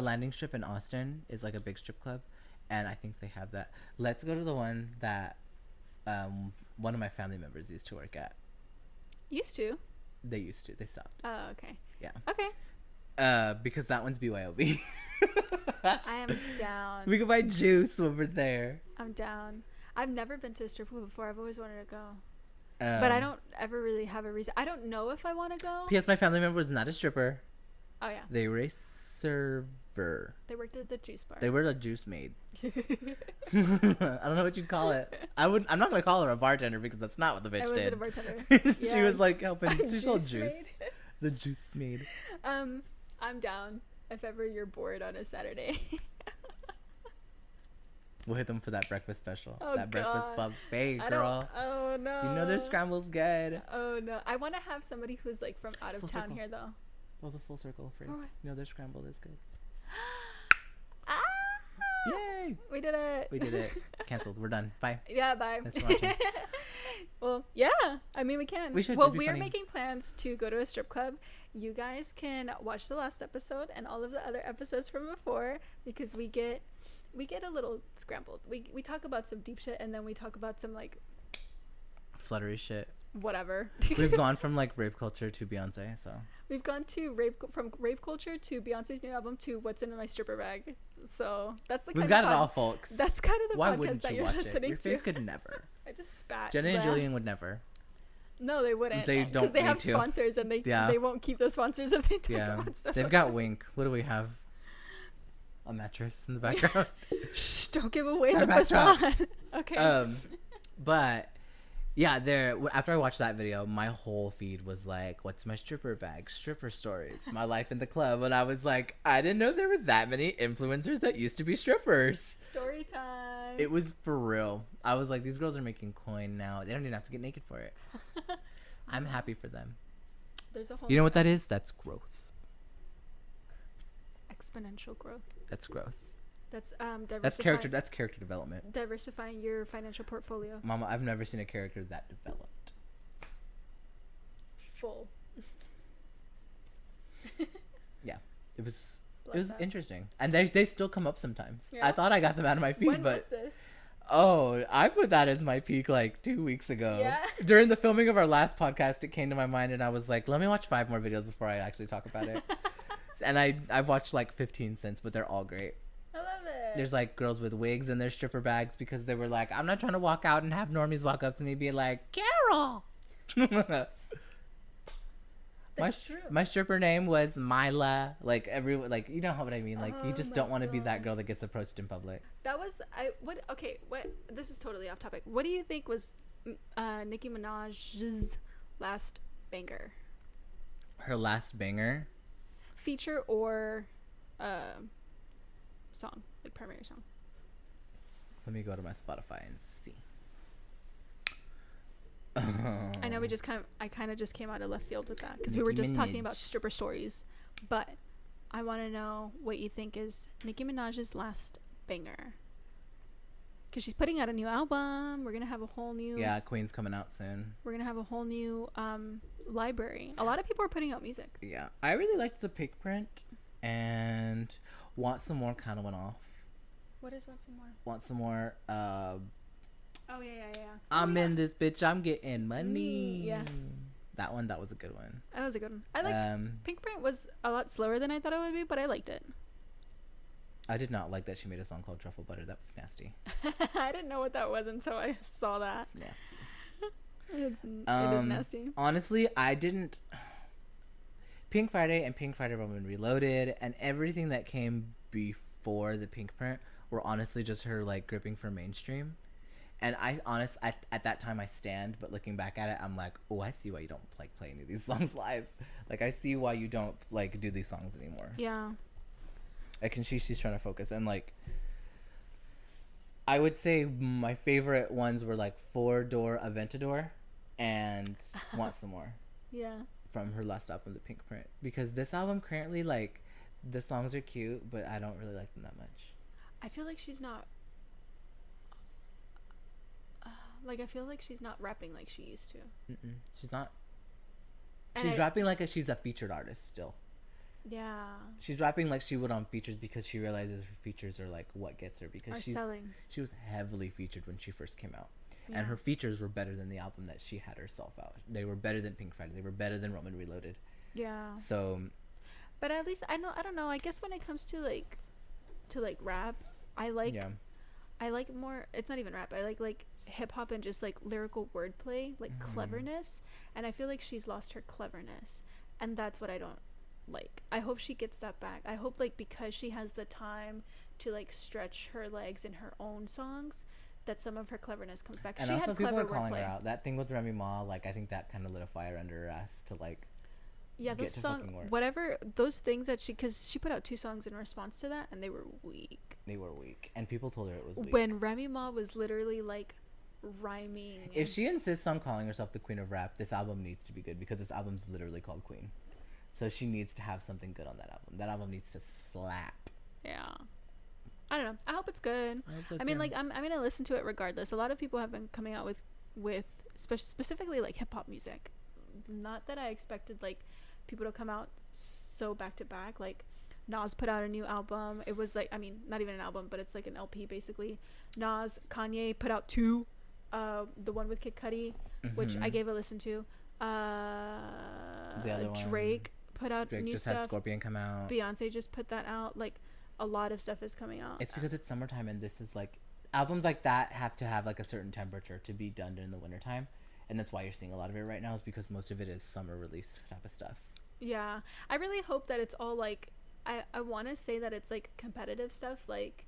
landing strip in Austin is like a big strip club, and I think they have that. Let's go to the one that one of my family members used to work at. Used to? They used to. They stopped. Oh, okay. Yeah. Okay. Because that one's BYOB. I am down. We can buy juice over there. I'm down. I've never been to a strip club before. I've always wanted to go. But I don't ever really have a reason. I don't know if I want to go. P.S. My family member was not a stripper. Oh, yeah. They were a server. They worked at the juice bar. They were a juice maid. I don't know what you'd call it. I'm not going to call her a bartender because that's not what the bitch did. I wasn't a bartender. She was like helping. She sold juice. The juice maid. I'm down if ever you're bored on a Saturday. We'll hit them for that breakfast special. Oh, that breakfast buffet, girl. Oh, no. You know their scramble's good. Oh, no. I want to have somebody who's, like, from out of town here, though. That was a full circle phrase. Oh. You know their scrambled is good. Yay! We did it. We did it. Canceled. We're done. Bye. Yeah, bye. Thanks for watching. Well, yeah. I mean, we can. We should. Well, we are making plans to go to a strip club. You guys can watch the last episode and all of the other episodes from before because we get a little scrambled. We talk about some deep shit and then we talk about some like fluttery shit. Whatever. We've gone from like rape culture to Beyonce, so we've gone to rape culture to Beyonce's new album to what's in my stripper bag. So that's the We've kind got of it all, folks. That's kind of the Why podcast wouldn't that you you're watch it? listening Your to. faith could never. I just spat. Jenna and Julian would never. No, they wouldn't. They don't because they need have to. sponsors and they won't keep the sponsors if they talk about stuff. They've got Wink. What do we have? A mattress in the background. Shh! Don't give away the facade. Okay. But yeah, after I watched that video, my whole feed was like, "What's my stripper bag? Stripper stories. My life in the club." And I was like, I didn't know there were that many influencers that used to be strippers. Story time. It was for real. I was like, these girls are making coin now. They don't even have to get naked for it. I'm happy for them. There's a whole. You know what that is? That's growth. Exponential growth. That's growth. That's That's character development. Diversifying your financial portfolio. Mama, I've never seen a character that developed. Full. Yeah, it was Bless interesting, and they still come up sometimes. Yeah. I thought I got them out of my feed, When but was this? oh, I put that as my peak like 2 weeks ago. Yeah. During the filming of our last podcast, it came to my mind, and I was like, let me watch 5 more videos before I actually talk about it. And I've watched like 15 since, but they're all great. I love it. There's like girls with wigs and their stripper bags because they were like, I'm not trying to walk out and have normies walk up to me being like, Carol. That's true. My stripper name was Mila. Like you know what I mean. Like you just don't want to be that girl that gets approached in public. That was what this is totally off topic. What do you think was Nicki Minaj's last banger? Her last banger? Feature or song, like primary song. Let me go to my Spotify and see. I know I kind of just came out of left field with that because we were just talking about stripper stories, but I want to know what you think is Nicki Minaj's last banger. Because she's putting out a new album. We're gonna have a whole new. Yeah, Queen's coming out soon. We're gonna have a whole new library. A lot of people are putting out music. Yeah, I really liked the pink print, and Want Some More kind of went off. What is Want Some More? Want Some More. Oh yeah. I'm in this bitch. I'm getting money. Yeah. That was a good one. That was a good one. I like Pink Print was a lot slower than I thought it would be, but I liked it. I did not like that she made a song called Truffle Butter. That was nasty. I didn't know what that was until I saw that. It's nasty. It is nasty. Honestly, I didn't. Pink Friday and Pink Friday Roman Reloaded and everything that came before the Pink Print were honestly just her like gripping for mainstream. And at that time I stand, but looking back at it, I'm like, oh, I see why you don't like play any of these songs live. Like I see why you don't like do these songs anymore. Yeah. Like, and she's trying to focus, and like I would say my favorite ones were like 4-Door Aventador and Want Some More. Yeah. From her last album, The Pink Print, because this album currently, like, the songs are cute, but I don't really like them that much. I feel like she's not. I feel like she's not rapping like she used to. She's not. She's rapping like she's a featured artist still. Yeah. She's rapping like she would on features because she realizes her features are like what gets her, because she was heavily featured when she first came out. Yeah. And her features were better than the album that she had herself out. They were better than Pink Friday. They were better than Roman Reloaded. Yeah. So. But at least I don't know. I guess when it comes to rap, I like more. It's not even rap. I like hip hop and just like lyrical wordplay, like cleverness. And I feel like she's lost her cleverness, and that's what I don't like. I hope she gets that back. I hope because she has the time to like stretch her legs in her own songs, that some of her cleverness comes back. And she also had people clever are calling wordplay. her out. That thing with Remy Ma, like I think that kind of lit a fire under her ass to like. Yeah, those songs, whatever, those things that because she put out 2 songs in response to that, and they were weak. And people told her it was weak. When Remy Ma was literally like rhyming. If she insists on calling herself the Queen of Rap, this album needs to be good, because this album's literally called Queen. So she needs to have something good on that album. That album needs to slap. Yeah. I don't know. I hope it's good. I mean, like, I'm gonna listen to it regardless. A lot of people have been coming out with specifically like hip hop music. Not that I expected like people to come out so back to back. Like Nas put out a new album. It was like, I mean, not even an album, but it's like an LP basically. Nas, Kanye put out 2. The one with Kid Cudi, which I gave a listen to. The other one, Drake put out Drake new just stuff. had Scorpion come out. Beyonce just put that out. Like, a lot of stuff is coming out. It's because it's summertime, and this is like albums like that have to have like a certain temperature to be done in the wintertime, and that's why you're seeing a lot of it right now, is because most of it is summer release type of stuff. Yeah, I really hope that it's all like I want to say that it's like competitive stuff, like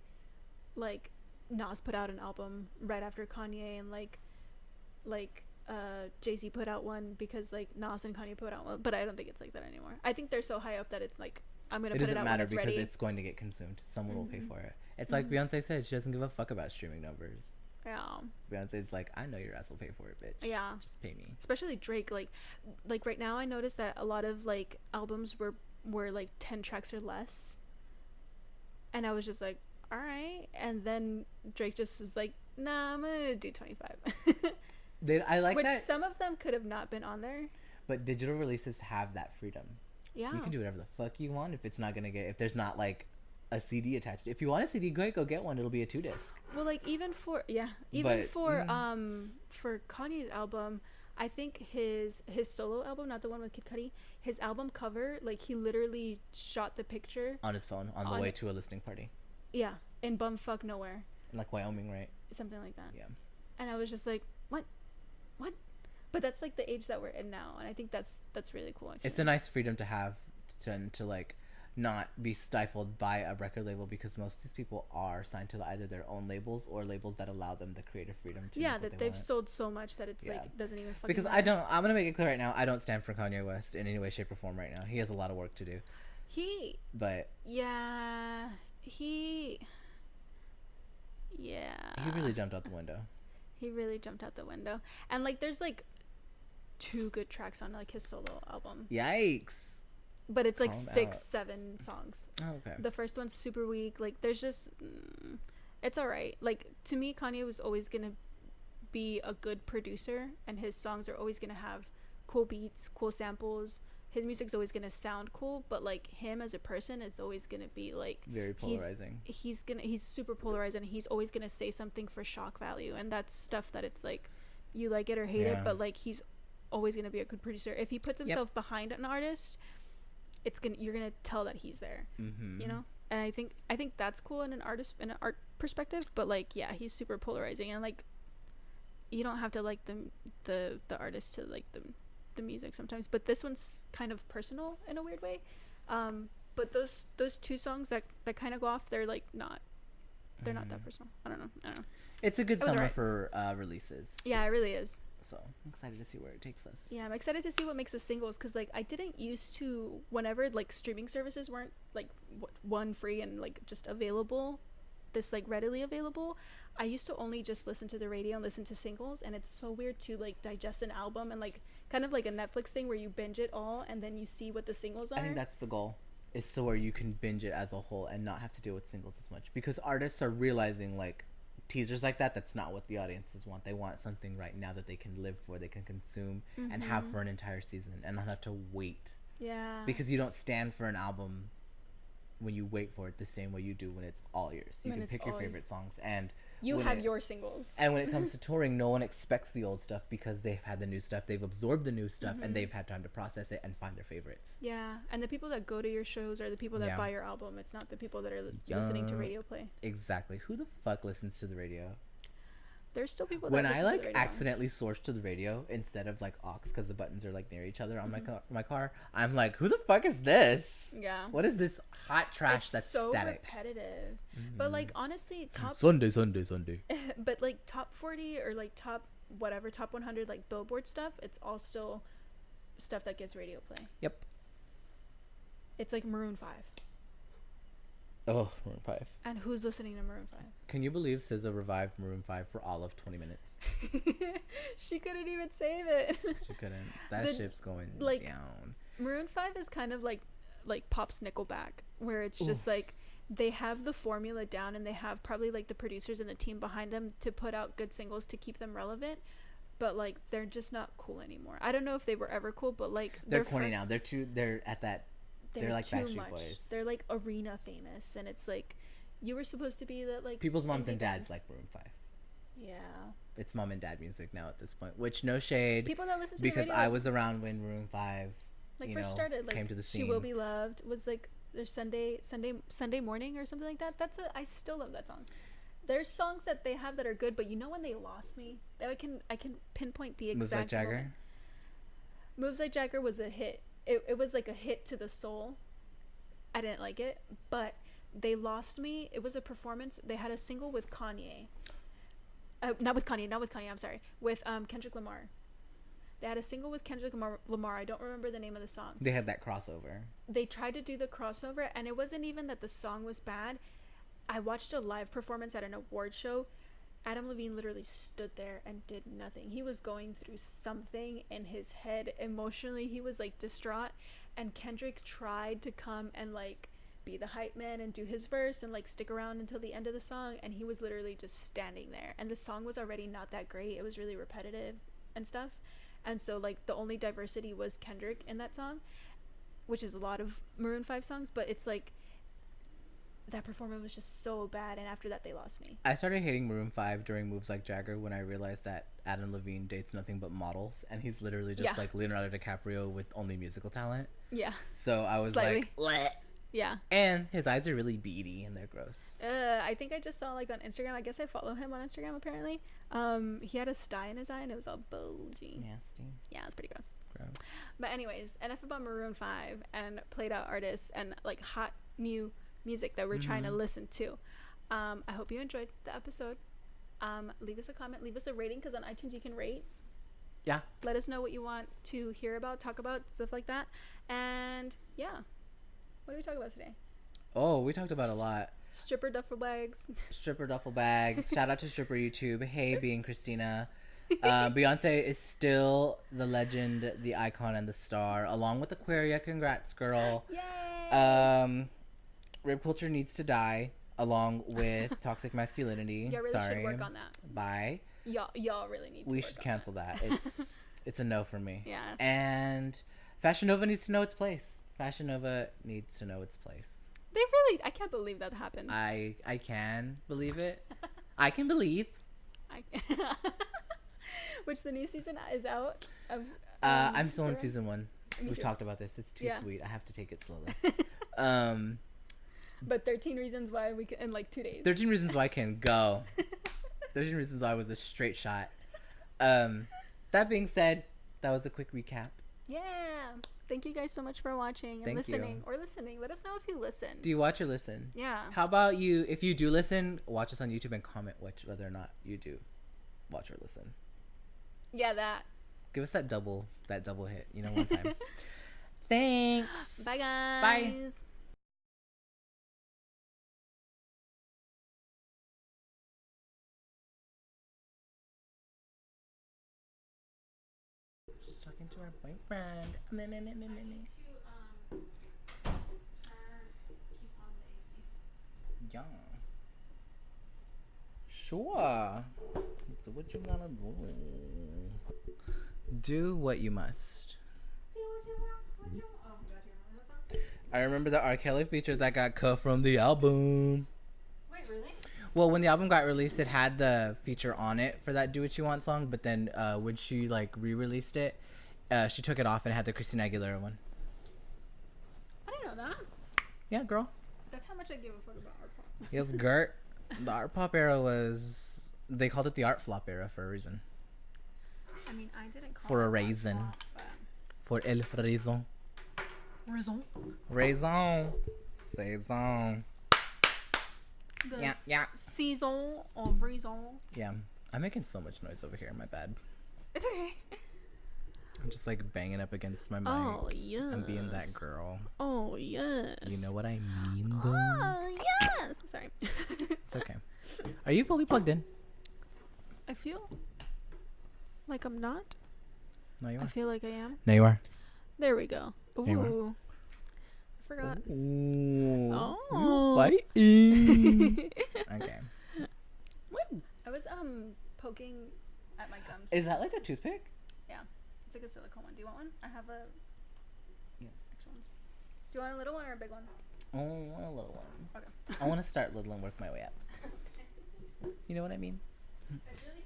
Nas put out an album right after Kanye, and like Jay-Z put out one because like Nas and Kanye put out one, but I don't think it's like that anymore. I think they're so high up that it's like I'm gonna put it out when it's ready. It doesn't matter because it's going to get consumed. Someone will pay for it. It's like Beyonce said, she doesn't give a fuck about streaming numbers. Yeah. Beyonce's like, I know your ass will pay for it, bitch. Yeah. Just pay me. Especially Drake, like right now I noticed that a lot of like albums were like 10 tracks or less. And I was just like, all right. And then Drake just is like, nah, I'm gonna do 25. I like Which that. some of them could have not been on there. But digital releases have that freedom. Yeah. You can do whatever the fuck you want if there's not like a CD attached. If you want a CD, great, go get one. It'll be a 2-disc. Well, like for Kanye's album, I think his solo album, not the one with Kid Cudi, his album cover, like he literally shot the picture on his phone on the way to a listening party. Yeah, in bumfuck nowhere. Like Wyoming, right? Something like that. Yeah. And I was just like, what? But that's like the age that we're in now, and I think that's really cool. Actually. It's a nice freedom to have to like not be stifled by a record label, because most of these people are signed to either their own labels or labels that allow them the creative freedom to that they've sold so much that it's like doesn't even fucking because matter. I'm gonna make it clear right now, I don't stand for Kanye West in any way, shape, or form right now. He has a lot of work to do. He really jumped out the window. He really jumped out the window. And like there's like 2 good tracks on like his solo album. Yikes. But it's like 6-7 songs. Oh, okay. The first one's super weak. Like there's just it's all right. Like to me, Kanye was always going to be a good producer, and his songs are always going to have cool beats, cool samples. His music's always going to sound cool, but like him as a person is always going to be like very polarizing. He's super polarizing, and he's always going to say something for shock value, and that's stuff that it's like you like it or hate it, but like he's always going to be a good producer. If he puts himself behind an artist, you're gonna tell that he's there, you know. And I think that's cool in an art perspective. But like, yeah, he's super polarizing, and like, you don't have to like the artist to like the music sometimes. But this one's kind of personal in a weird way. But those 2 songs that kind of go off, they're like not that personal. I don't know. It's a good summer for releases. Yeah, it really is. So I'm excited to see where it takes us. Yeah, I'm excited to see what makes the singles, because like I didn't used to, whenever like streaming services weren't like one free and like just available, this like readily available, I used to only just listen to the radio and listen to singles, and it's so weird to like digest an album and like kind of like a Netflix thing where you binge it all and then you see what the singles are. I think that's the goal, is so where you can binge it as a whole and not have to deal with singles as much, because artists are realizing like teasers like that's not what the audiences want. They want something right now that they can live for, they can consume and have for an entire season, and not have to wait. Yeah. Because you don't stand for an album when you wait for it the same way you do when it's all yours. You can pick your favorite songs, and you have your singles. And when it comes to touring, no one expects the old stuff, because they've had the new stuff, they've absorbed the new stuff, and they've had time to process it and find their favorites. Yeah, and the people that go to your shows are the people that buy your album. It's not the people that are listening to radio play. Exactly. Who the fuck listens to the radio? There's still people that when listen I like to the radio. accidentally switch to the radio instead of like aux, because the buttons are like near each other on my car, I'm like, who the fuck is this? Yeah. What is this hot trash that's so static? Repetitive. But like honestly, Sunday. But like top 40 or like top 100 like Billboard stuff, it's all still stuff that gets radio play. Yep. It's like Maroon 5. Oh, Maroon 5. And who's listening to Maroon 5? Can you believe SZA revived Maroon 5 for all of 20 minutes? She couldn't even save it. She couldn't. That ship's going like, down. Maroon 5 is kind of like Pop's Nickelback, where it's just like they have the formula down, and they have probably like the producers and the team behind them to put out good singles to keep them relevant, but like they're just not cool anymore. I don't know if they were ever cool, but like they're corny now. They're at that. They're like Backstreet Boys. They're like arena famous, and it's like you were supposed to be that like people's moms and dads like Maroon 5. Yeah. It's mom and dad music now at this point, which no shade. People that listen to because the radio, I was around when Maroon 5 first started. Like, came to the scene. She Will Be Loved was like There's Sunday morning or something like that. I still love that song. There's songs that they have that are good, but you know when they lost me? I can pinpoint the exact Moves Like Jagger. moment. Moves Like Jagger was a hit. It was like a hit to the soul. I didn't like it, but they lost me. It was a performance. They had a single with Kanye. Not with Kanye. I'm sorry. With Kendrick Lamar. They had a single with Kendrick Lamar. I don't remember the name of the song. They had that crossover. They tried to do the crossover, and it wasn't even that the song was bad. I watched a live performance at an award show. Adam Levine literally stood there and did nothing. He was going through something in his head emotionally. He was like distraught, and Kendrick tried to come and like be the hype man and do his verse and like stick around until the end of the song, and he was literally just standing there. And the song was already not that great. It was really repetitive and stuff. And so like the only diversity was Kendrick in that song, which is a lot of Maroon 5 songs, but it's like that performance was just so bad, and after that they lost me. I started hating Maroon 5 during Moves Like Jagger when I realized that Adam Levine dates nothing but models, and he's literally just like Leonardo DiCaprio with only musical talent. Yeah. So I was like, what? Yeah. And his eyes are really beady and they're gross. I think I just saw like on Instagram, I guess I follow him on Instagram apparently. He had a sty in his eye and it was all bulgy. Nasty. Yeah, it's pretty gross. But anyways, enough about Maroon 5 and played out artists and like hot new music that we're trying to listen to. I hope you enjoyed the episode. Leave us a comment, leave us a rating, because on iTunes you can rate. Yeah. Let us know what you want to hear about, talk about, stuff like that. And yeah. What did we talk about today? Oh, we talked about a lot. Stripper duffel bags. Shout out to Stripper YouTube. Hey, being Christina. Beyonce is still the legend, the icon, and the star, along with Aquaria. Congrats, girl. Yay! Rape culture needs to die, along with toxic masculinity. Y'all really should work on that. Bye. Y'all really need to We work should on cancel that. It's a no for me. Yeah. And Fashion Nova needs to know its place. Fashion Nova needs to know its place. I can't believe that happened. I can believe it. I can believe. Which the new season is out of. I'm still in season 1. We've talked about this. It's too sweet. I have to take it slowly. But 13 reasons why we can in like 2 days. 13 reasons why I can go. 13 reasons why I was a straight shot. That being said, that was a quick recap. Yeah. Thank you guys so much for watching and listening. Let us know if you listen. Do you watch or listen? Yeah. How about you, if you do listen, watch us on YouTube and comment whether or not you do watch or listen. Yeah, that. Give us that double hit, one time. Thanks. Bye, guys. Bye. She's talking to her boyfriend. Yeah. Sure. So what you gonna do? Do what you must. I remember the R. Kelly feature that got cut from the album. Wait, really? Well, when the album got released, it had the feature on it for that "Do What You Want" song, but then when she like re-released it, she took it off and had the Christina Aguilera one. I didn't know that. Yeah, girl. That's how much I give a fuck about art pop. Yes, Gert. The art pop era was... They called it the art flop era for a reason. I mean, I didn't call for it a reason. For el raison. Raison. Saison. Yeah. Saison of raison. Yeah. I'm making so much noise over here. My bad. It's okay. I'm just like banging up against my mic. Oh, yes. I'm being that girl. Oh, yes. You know what I mean, though? Oh, yes. Sorry. It's okay. Are you fully plugged in? I feel like I'm not. No, you are. I feel like I am. No, you are. There we go. Ooh. There you I forgot. Ooh. Oh. Fighting. Okay. Woo. I was poking at my gums. Is that like a toothpick? Yeah. It's like a silicone one. Do you want one? I have a... Yes. Which one? Do you want a little one or a big one? Oh, I want a little one. Okay. I want to start little and work my way up. You know what I mean? It's really